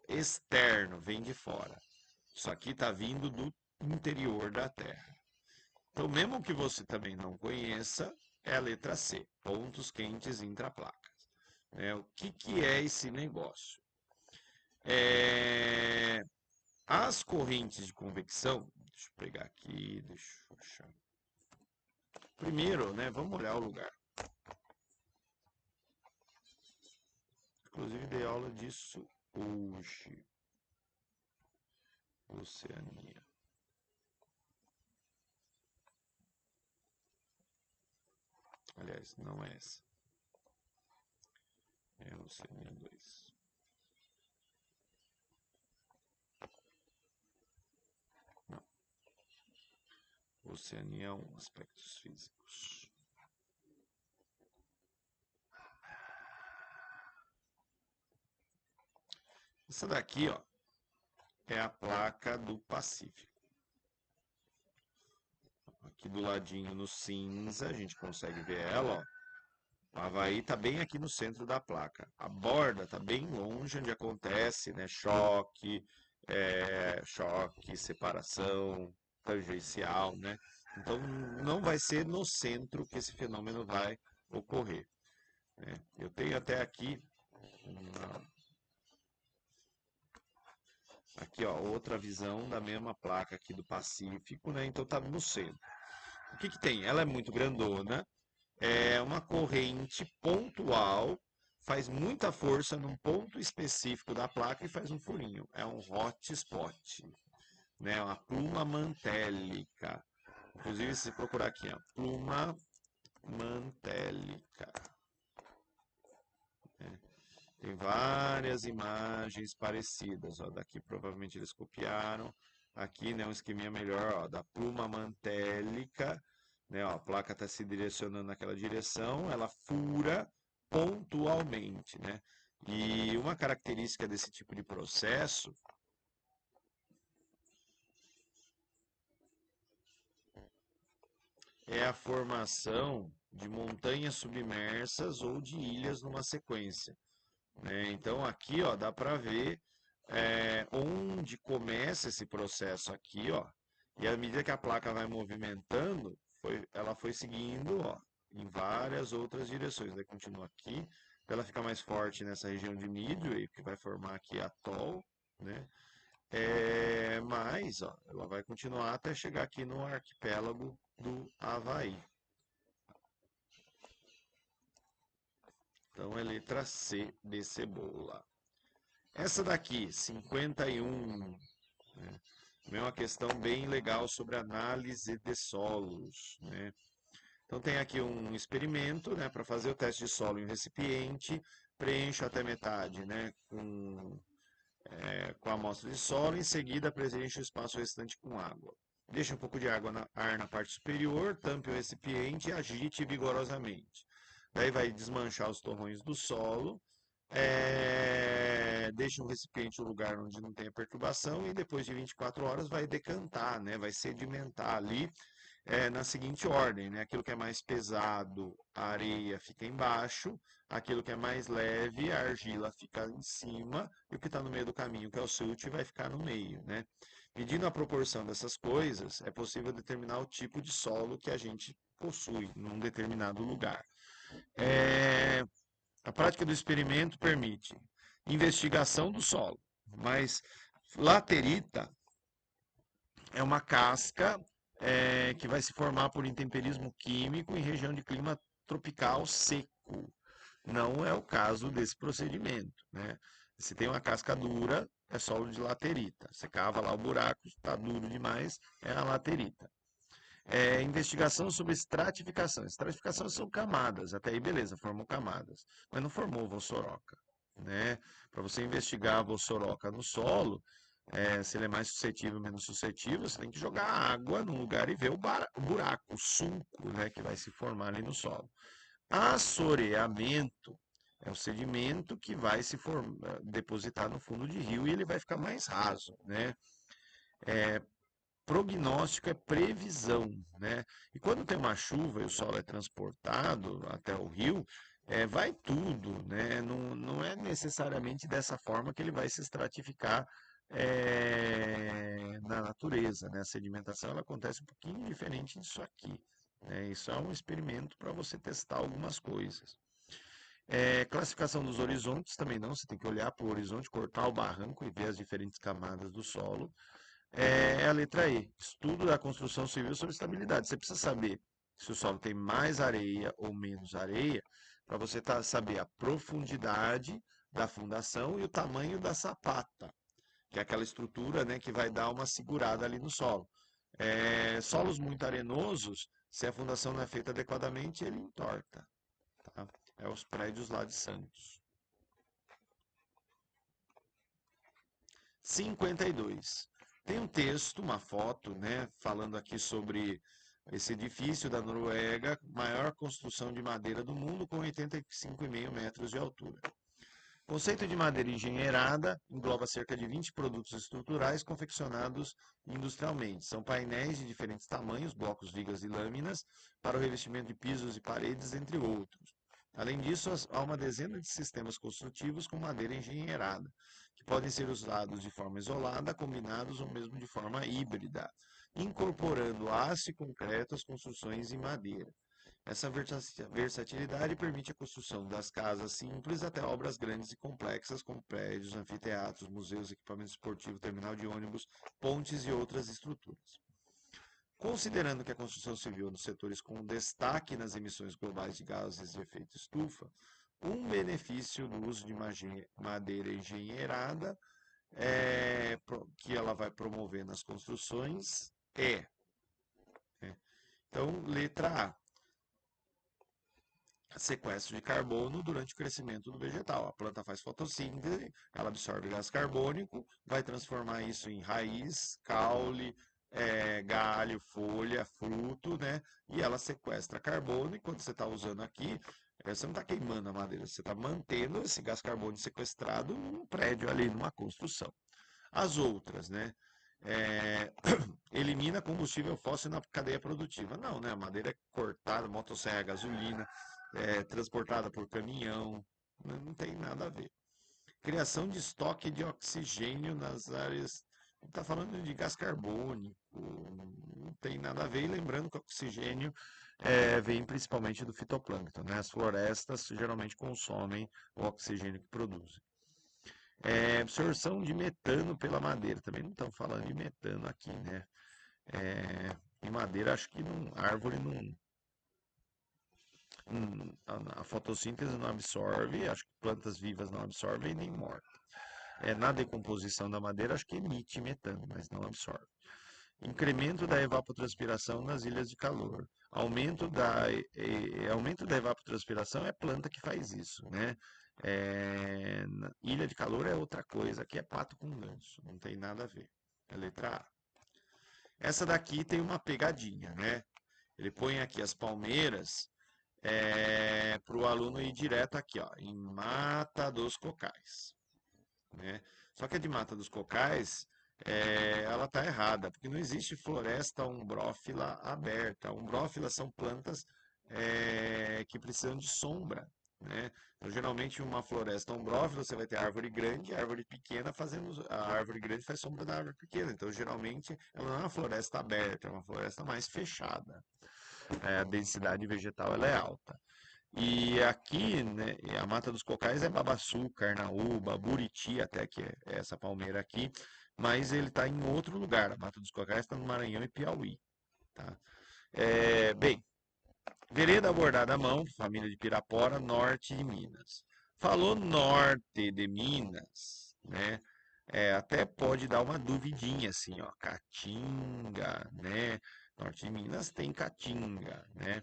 Speaker 1: externo, vem de fora. Isso aqui está vindo do interior da Terra. Então, mesmo que você também não conheça, é a letra C, pontos quentes intraplacas. O que é esse negócio? As correntes de convecção, deixa eu pegar aqui, deixa eu achar. Primeiro, né, vamos olhar o lugar. Inclusive, dei aula disso hoje. Oceania. Aliás, não é essa. É Oceania 2. Não. Oceania 1, aspectos físicos. Essa daqui, ó, é a placa do Pacífico. Aqui do ladinho no cinza, a gente consegue ver ela, ó. O Havaí está bem aqui no centro da placa. A borda está bem longe onde acontece, né, choque, separação, tangencial, né? Então não vai ser no centro que esse fenômeno vai ocorrer, né? Eu tenho até aqui ó, outra visão da mesma placa aqui do Pacífico, né? Então tá no centro. O que tem? Ela é muito grandona, é uma corrente pontual, faz muita força num ponto específico da placa e faz um furinho. É um hotspot, né? Uma pluma mantélica. Inclusive, se procurar aqui, ó, pluma mantélica. Tem várias imagens parecidas, ó. Daqui provavelmente eles copiaram. Aqui, né, um esqueminha melhor, ó, da pluma mantélica, né, ó, a placa está se direcionando naquela direção, ela fura pontualmente, né? E uma característica desse tipo de processo é a formação de montanhas submersas ou de ilhas numa sequência, né? Então aqui, ó, dá para ver onde começa esse processo aqui, ó. E à medida que a placa vai movimentando, ela foi seguindo, ó, em várias outras direções. Daí continua aqui, ela fica mais forte nessa região de Midway, que vai formar aqui atol, né? Mas, ó, ela vai continuar até chegar aqui no arquipélago do Havaí. Então é letra C de cebola. Essa daqui, 51, né? É uma questão bem legal sobre análise de solos, né? Então tem aqui um experimento, né, para fazer o teste de solo em um recipiente, preencha até metade, né, com a amostra de solo, em seguida preenche o espaço restante com água. Deixe um pouco de ar na parte superior, tampe o recipiente e agite vigorosamente. Daí vai desmanchar os torrões do solo, deixa o recipiente no lugar onde não tem perturbação e depois de 24 horas vai decantar, né? Vai sedimentar ali na seguinte ordem, né? Aquilo que é mais pesado, a areia fica embaixo, aquilo que é mais leve, a argila fica em cima e o que está no meio do caminho, que é o silt, vai ficar no meio, né? Medindo a proporção dessas coisas, é possível determinar o tipo de solo que a gente possui num determinado lugar. A prática do experimento permite investigação do solo, mas laterita é uma casca que vai se formar por intemperismo químico em região de clima tropical seco. Não é o caso desse procedimento, né? Se tem uma casca dura, é solo de laterita. Você cava lá o buraco, está duro demais, é a laterita. Investigação sobre estratificação. Estratificação são camadas, até aí beleza, formou camadas, mas não formou vossoroca, né? Para você investigar a vossoroca no solo, Se ele é mais suscetível, menos suscetível, você tem que jogar água num lugar e ver o buraco, o sulco, né, que vai se formar ali no solo. Assoreamento é o sedimento que vai depositar no fundo de rio e ele vai ficar mais raso, né? Prognóstico é previsão, né? E quando tem uma chuva e o solo é transportado até o rio, vai tudo, né? Não é necessariamente dessa forma que ele vai se estratificar na natureza, né? A sedimentação ela acontece um pouquinho diferente disso aqui, né? Isso é um experimento para você testar algumas coisas. Classificação dos horizontes também não, você tem que olhar para o horizonte, cortar o barranco e ver as diferentes camadas do solo. A letra E, estudo da construção civil sobre estabilidade. Você precisa saber se o solo tem mais areia ou menos areia, para você saber a profundidade da fundação e o tamanho da sapata, que é aquela estrutura, né, que vai dar uma segurada ali no solo. Solos muito arenosos, se a fundação não é feita adequadamente, ele entorta. Tá? É os prédios lá de Santos. 52. Tem um texto, uma foto, né, falando aqui sobre esse edifício da Noruega, maior construção de madeira do mundo, com 85,5 metros de altura. O conceito de madeira engenheirada engloba cerca de 20 produtos estruturais confeccionados industrialmente. São painéis de diferentes tamanhos, blocos, vigas e lâminas, para o revestimento de pisos e paredes, entre outros. Além disso, há uma dezena de sistemas construtivos com madeira engenheirada, que podem ser usados de forma isolada, combinados ou mesmo de forma híbrida, incorporando aço e concreto às construções em madeira. Essa versatilidade permite a construção das casas simples até obras grandes e complexas, como prédios, anfiteatros, museus, equipamentos esportivos, terminal de ônibus, pontes e outras estruturas. Considerando que a construção civil nos setores com destaque nas emissões globais de gases de efeito estufa, um benefício do uso de madeira engenheirada que ela vai promover nas construções é. Então, letra A, sequestro de carbono durante o crescimento do vegetal. A planta faz fotossíntese, ela absorve gás carbônico, vai transformar isso em raiz, caule, galho, folha, fruto, né? E ela sequestra carbono, e quando você está usando aqui, você não está queimando a madeira, você está mantendo esse gás carbônico sequestrado num prédio ali, numa construção. As outras, né? É, elimina combustível fóssil na cadeia produtiva. Não, né? A madeira é cortada, motosserra, gasolina, transportada por caminhão, não tem nada a ver. Criação de estoque de oxigênio nas áreas. Está falando de gás carbônico, não tem nada a ver. E lembrando que o oxigênio vem principalmente do fitoplâncton, né? As florestas geralmente consomem o oxigênio que produzem. Absorção de metano pela madeira. Também não estão falando de metano aqui, né? Em madeira, acho que não, a árvore não. A fotossíntese não absorve, acho que plantas vivas não absorvem nem mortas. Na decomposição da madeira, acho que emite metano, mas não absorve. Incremento da evapotranspiração nas ilhas de calor. Aumento da evapotranspiração é planta que faz isso, né? Ilha de calor é outra coisa, aqui é pato com ganso, não tem nada a ver. É letra A. Essa daqui tem uma pegadinha, né? Ele põe aqui as palmeiras para o aluno ir direto aqui, ó, em Mata dos Cocais, né? Só que a de Mata dos Cocais, ela está errada, porque não existe floresta umbrófila aberta. Umbrófilas são plantas que precisam de sombra, né? Então, geralmente, uma floresta umbrófila, você vai ter árvore grande, árvore pequena fazendo. A árvore grande faz sombra da árvore pequena. Então, geralmente, ela não é uma floresta aberta, é uma floresta mais fechada. A densidade vegetal ela é alta. E aqui, né, a Mata dos Cocais é Babaçu, Carnaúba, Buriti, até que é essa palmeira aqui, mas ele está em outro lugar. A Mata dos Cocais está no Maranhão e Piauí. Tá? Bem, vereda abordada à mão, família de Pirapora, norte de Minas. Falou norte de Minas, né? Até pode dar uma duvidinha assim, ó, Caatinga, né? Norte de Minas tem Caatinga, né?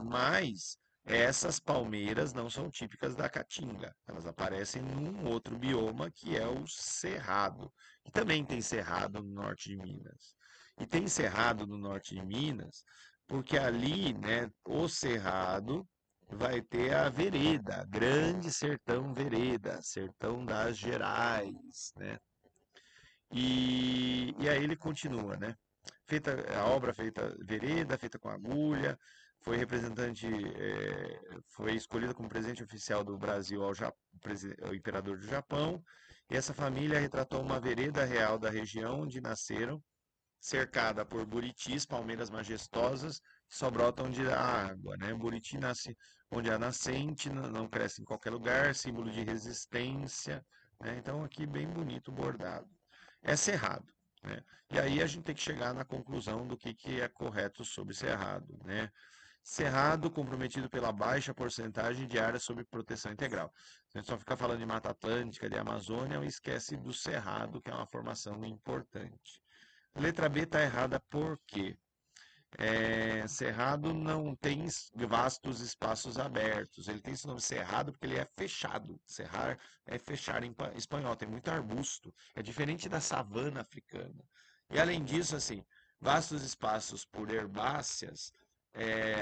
Speaker 1: Mas Essas palmeiras não são típicas da Caatinga, elas aparecem num outro bioma que é o Cerrado, que também tem cerrado no norte de Minas. E tem cerrado no norte de Minas porque ali, né, o cerrado vai ter a vereda, Grande Sertão Vereda, Sertão das Gerais, né? E aí ele continua, né? Feita a obra feita vereda, feita com agulha, foi representante, foi escolhida como presente oficial do Brasil ao imperador do Japão. E essa família retratou uma vereda real da região onde nasceram, cercada por buritis, palmeiras majestosas, que só brotam onde há água, né? Buriti nasce onde há nascente, não cresce em qualquer lugar, símbolo de resistência, né? Então aqui bem bonito bordado. É cerrado, né? E aí a gente tem que chegar na conclusão do que é correto sobre cerrado, né? Cerrado comprometido pela baixa porcentagem de área sob proteção integral. A gente só fica falando de Mata Atlântica, de Amazônia, e esquece do cerrado, que é uma formação importante. Letra B está errada por quê? Cerrado não tem vastos espaços abertos. Ele tem esse nome cerrado porque ele é fechado. Cerrar é fechar em espanhol. Tem muito arbusto. É diferente da savana africana. E além disso, assim, vastos espaços por herbáceas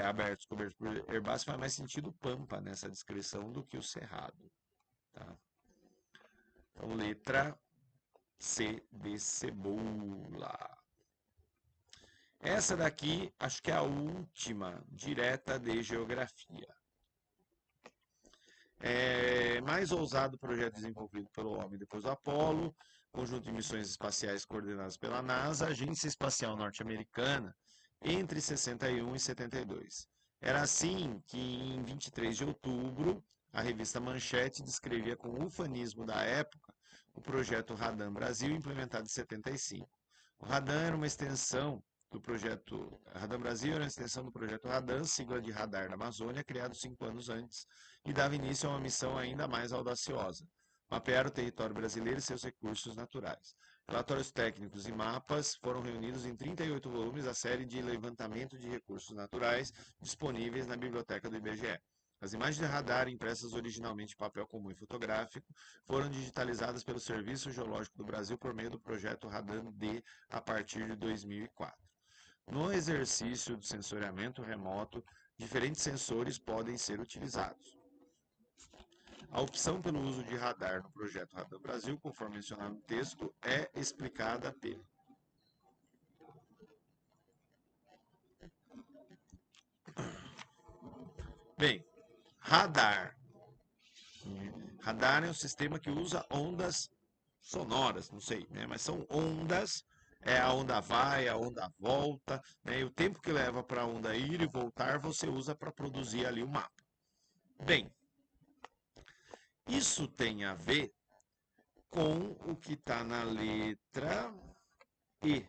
Speaker 1: abertos, cobertos por herbáceas, faz mais sentido pampa nessa descrição do que o cerrado. Tá? Então, letra C de cebola. Essa daqui acho que é a última direta de geografia. Mais ousado projeto desenvolvido pelo homem depois do Apolo, conjunto de missões espaciais coordenadas pela NASA, Agência Espacial Norte-Americana, entre 61 e 72. Era assim que, em 23 de outubro, a revista Manchete descrevia com o ufanismo da época o projeto Radan Brasil, implementado em 75. O Radan era uma extensão do projeto Radan Brasil, era uma extensão do projeto Radan, sigla de Radar da Amazônia, criado 5 anos antes, e dava início a uma missão ainda mais audaciosa: mapear o território brasileiro e seus recursos naturais. Relatórios técnicos e mapas foram reunidos em 38 volumes da série de levantamento de recursos naturais disponíveis na biblioteca do IBGE. As imagens de radar, impressas originalmente em papel comum e fotográfico, foram digitalizadas pelo Serviço Geológico do Brasil por meio do projeto Radan-D a partir de 2004. No exercício do sensoriamento remoto, diferentes sensores podem ser utilizados. A opção pelo uso de radar no projeto Radar Brasil, conforme mencionado no texto, é explicada pelo. Bem, radar. Radar é um sistema que usa ondas sonoras, não sei, né? Mas são ondas, a onda vai, a onda volta, né? E o tempo que leva para a onda ir e voltar, você usa para produzir ali o mapa. Bem, isso tem a ver com o que está na letra E.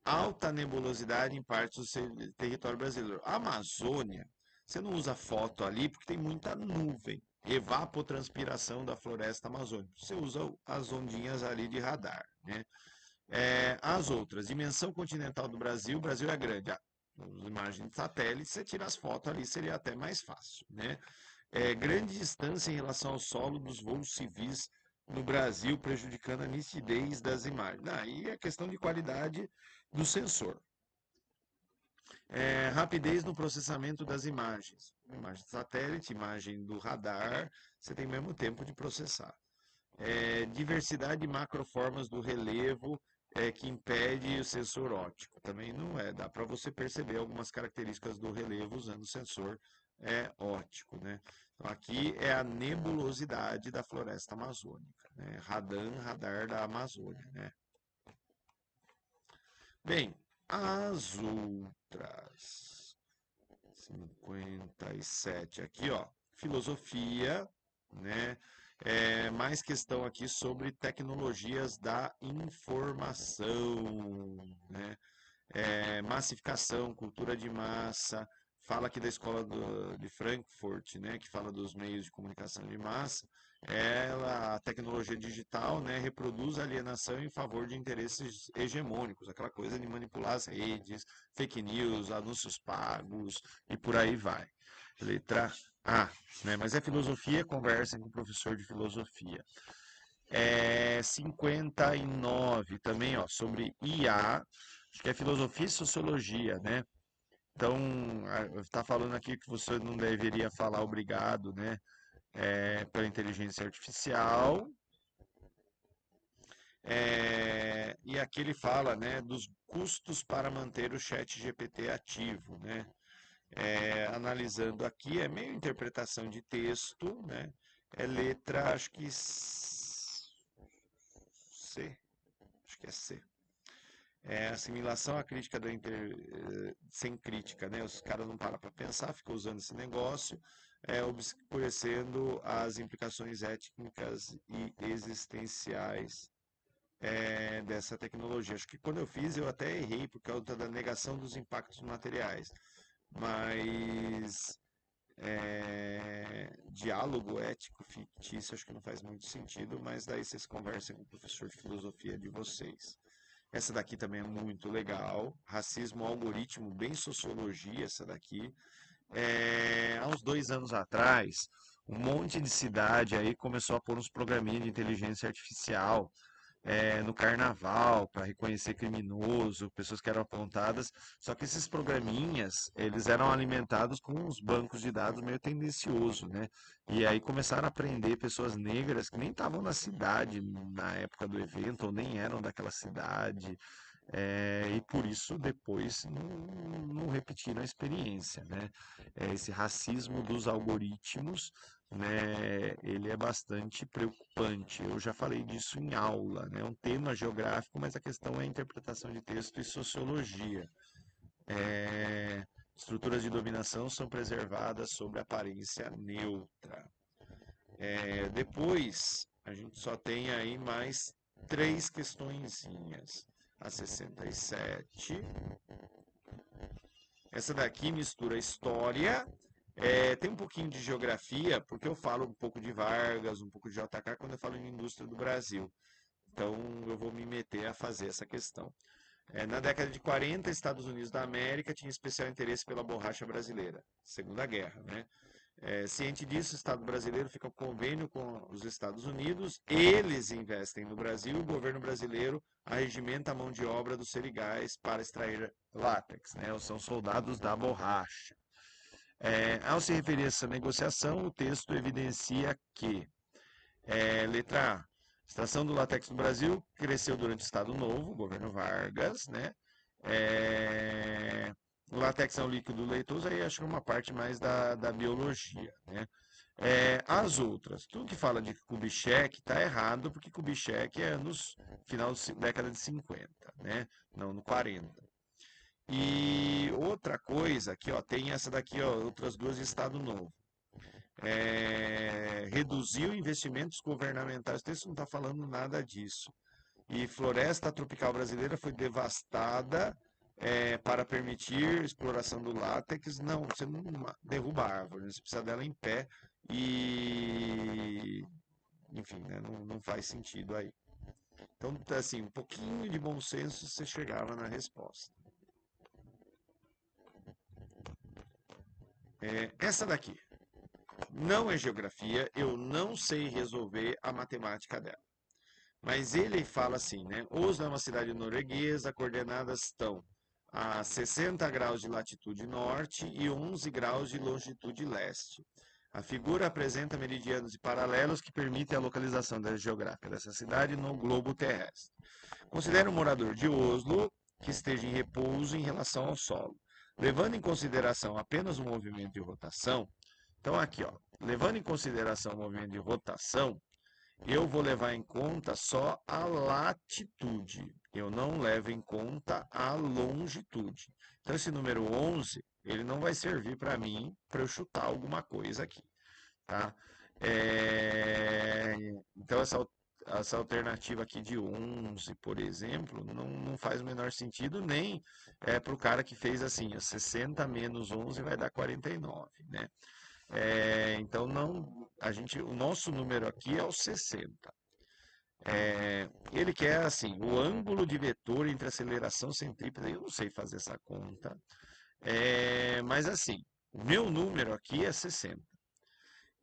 Speaker 1: Alta nebulosidade em partes do território brasileiro. A Amazônia, você não usa foto ali porque tem muita nuvem. Evapotranspiração da floresta amazônica. Você usa as ondinhas ali de radar, né? As outras, dimensão continental do Brasil, o Brasil é grande. Imagem de satélite, você tira as fotos ali, seria até mais fácil, né? Grande distância em relação ao solo dos voos civis no Brasil, prejudicando a nitidez das imagens. Aí é questão de qualidade do sensor. Rapidez no processamento das imagens. Imagem de satélite, imagem do radar, você tem mesmo tempo de processar. Diversidade de macroformas do relevo que impede o sensor óptico. Também não é, dá para você perceber algumas características do relevo usando o sensor óptico, né? Então, aqui é a nebulosidade da floresta amazônica, né? Radan, radar da Amazônia, né? Bem, as outras 57 aqui, ó, filosofia, né? Mais questão aqui sobre tecnologias da informação, né? Massificação, cultura de massa, fala aqui da escola de Frankfurt, né, que fala dos meios de comunicação de massa. A tecnologia digital, né, reproduz a alienação em favor de interesses hegemônicos, aquela coisa de manipular as redes, fake news, anúncios pagos e por aí vai. Letra A, né? Mas é filosofia, conversem com o professor de filosofia. 59 também, ó, sobre IA, acho que é filosofia e sociologia, né? Então, está falando aqui que você não deveria falar obrigado, né? Pela inteligência artificial. E aqui ele fala, né, dos custos para manter o chat GPT ativo, né? Analisando aqui, é meio interpretação de texto, né? É letra, acho que C, acho que é C. Assimilação à crítica sem crítica, né? Os caras não param para pensar, ficam usando esse negócio, obscurecendo as implicações étnicas e existenciais dessa tecnologia. Acho que quando eu fiz eu até errei por causa da negação dos impactos materiais, mas diálogo ético fictício acho que não faz muito sentido, mas daí vocês conversem com o professor de filosofia de vocês. Essa daqui também é muito legal. Racismo algoritmo, bem sociologia essa daqui. Há uns 2 anos atrás, um monte de cidade aí começou a pôr uns programinhas de inteligência artificial no carnaval para reconhecer criminoso, pessoas que eram apontadas. Só que esses programinhas, eles eram alimentados com uns bancos de dados meio tendencioso, né? E aí começaram a prender pessoas negras que nem estavam na cidade na época do evento ou nem eram daquela cidade. E por isso depois não repetiram a experiência, né? Esse racismo dos algoritmos, né? Ele é bastante preocupante. Eu já falei disso em aula, né? É um tema geográfico, mas a questão é interpretação de texto e sociologia. É, Estruturas de dominação são preservadas sobre aparência neutra. Depois, a gente só tem aí mais três questõezinhas. A 67. Essa daqui mistura história, tem um pouquinho de geografia, porque eu falo um pouco de Vargas, um pouco de JK quando eu falo em indústria do Brasil. Então eu vou me meter a fazer essa questão. Na década de 40, Estados Unidos da América tinha especial interesse pela borracha brasileira, Segunda Guerra, né? Ciente disso, o Estado brasileiro fica com convênio com os Estados Unidos, eles investem no Brasil e o governo brasileiro arregimenta a mão de obra dos serigais para extrair látex, né? São soldados da borracha. Ao se referir a essa negociação, o texto evidencia que, letra A, a extração do látex no Brasil cresceu durante o Estado Novo, governo Vargas, né? É, o látex é um líquido leitoso, aí acho que é uma parte mais da biologia, né? As outras, tudo que fala de Kubitschek está errado, porque Kubitschek é nos final da década de 50, né? Não, no 40. E outra coisa, aqui ó, tem essa daqui, ó, outras duas de Estado Novo. Reduziu investimentos governamentais, o texto não está falando nada disso. E floresta tropical brasileira foi devastada para permitir exploração do látex. Não, você não derruba a árvore, você precisa dela em pé e, enfim, né, não faz sentido aí. Então, assim, um pouquinho de bom senso você chegava na resposta. Essa daqui não é geografia, eu não sei resolver a matemática dela. Mas ele fala assim, né? Oslo é uma cidade norueguesa, coordenadas estão a 60 graus de latitude norte e 11 graus de longitude leste. A figura apresenta meridianos e paralelos que permitem a localização geográfica dessa cidade no globo terrestre. Considere um morador de Oslo que esteja em repouso em relação ao solo. Levando em consideração apenas o movimento de rotação, então aqui, ó, levando em consideração o movimento de rotação, eu vou levar em conta só a latitude. Eu não levo em conta a longitude. Então, esse número 11, ele não vai servir para mim para eu chutar alguma coisa aqui, tá? Então, essa alternativa aqui de 11, por exemplo, não faz o menor sentido, nem para o cara que fez assim, 60 menos 11 vai dar 49, né? Então, não, o nosso número aqui é o 60. Ele quer assim, o ângulo de vetor entre aceleração centrípeta, eu não sei fazer essa conta, mas assim, O meu número aqui é 60.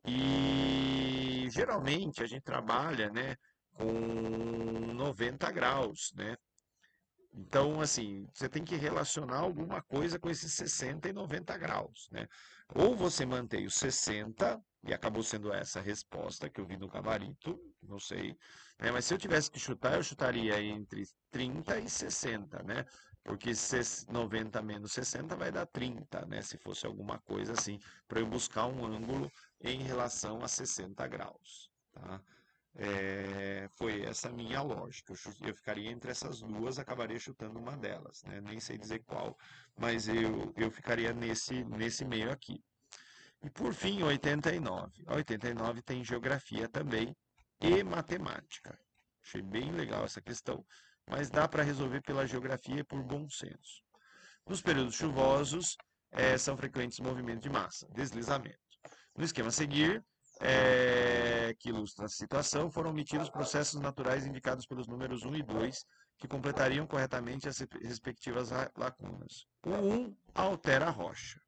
Speaker 1: E geralmente a gente trabalha, né, com 90 graus, né? Então, assim, você tem que relacionar alguma coisa com esses 60 e 90 graus, né? Ou você mantém os 60, e acabou sendo essa a resposta que eu vi no gabarito, não sei, né? Mas se eu tivesse que chutar, eu chutaria entre 30 e 60, né? Porque 90 menos 60 vai dar 30, né? Se fosse alguma coisa assim, para eu buscar um ângulo em relação a 60 graus, tá? Foi essa minha lógica. Eu ficaria entre essas duas, acabaria chutando uma delas, né? Nem sei dizer qual, mas eu ficaria nesse meio aqui. E por fim, 89. A 89 tem geografia também e matemática. Achei bem legal essa questão, mas dá para resolver pela geografia e por bom senso. Nos períodos chuvosos, são frequentes movimentos de massa, deslizamento. No esquema a seguir, que ilustra a situação, foram omitidos processos naturais indicados pelos números 1 e 2, que completariam corretamente as respectivas lacunas. O 1 altera a rocha.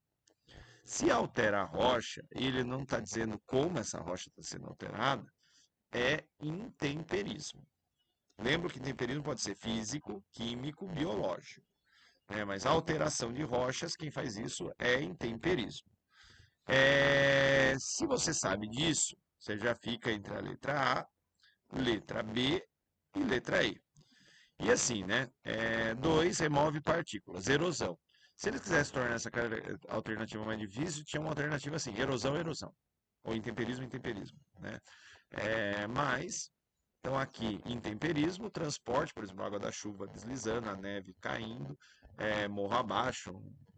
Speaker 1: Se altera a rocha, ele não está dizendo como essa rocha está sendo alterada, é intemperismo. Lembra que intemperismo pode ser físico, químico, biológico. Mas a alteração de rochas, quem faz isso é intemperismo. Se você sabe disso, você já fica entre a letra A, letra B e letra E. E assim, né? 2 remove partículas, erosão. Se eles quisessem tornar essa alternativa mais difícil, tinha uma alternativa assim, erosão, erosão. Ou intemperismo, intemperismo, né? Mas, então aqui, intemperismo, transporte, por exemplo, a água da chuva deslizando, a neve caindo, morro abaixo,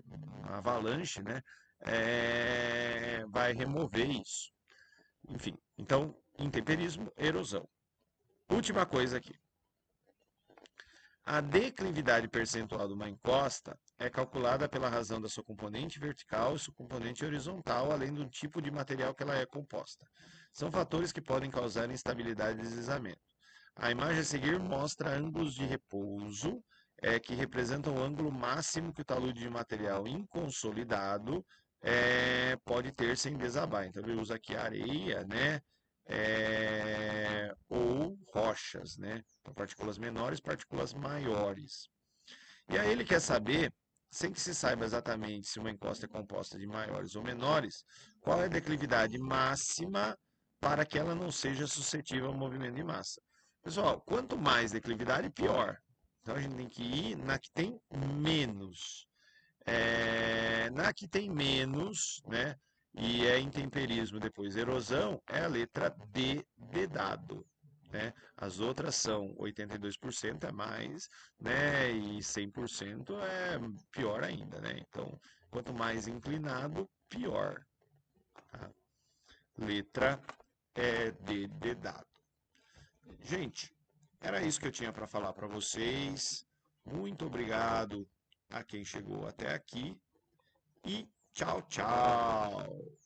Speaker 1: uma avalanche, né? Vai remover isso. Enfim, então, intemperismo, erosão. Última coisa aqui. A declividade percentual de uma encosta é calculada pela razão da sua componente vertical e sua componente horizontal, além do tipo de material que ela é composta. São fatores que podem causar instabilidade e deslizamento. A imagem a seguir mostra ângulos de repouso, que representam o ângulo máximo que o talude de material inconsolidado pode ter sem desabar. Então ele usa aqui areia, né? Ou rochas, né? Então, partículas menores, partículas maiores. E aí ele quer saber, sem que se saiba exatamente se uma encosta é composta de maiores ou menores, qual é a declividade máxima para que ela não seja suscetível ao movimento de massa. Pessoal, quanto mais declividade, pior. Então a gente tem que ir na que tem menos. Na que tem menos, né? E é intemperismo, depois erosão, é a letra D de dado. Né? As outras são 82% é mais, né? E 100% é pior ainda, né? Então, quanto mais inclinado, pior. Tá? Letra D de dado. Gente, era isso que eu tinha para falar para vocês. Muito obrigado a quem chegou até aqui e tchau, tchau.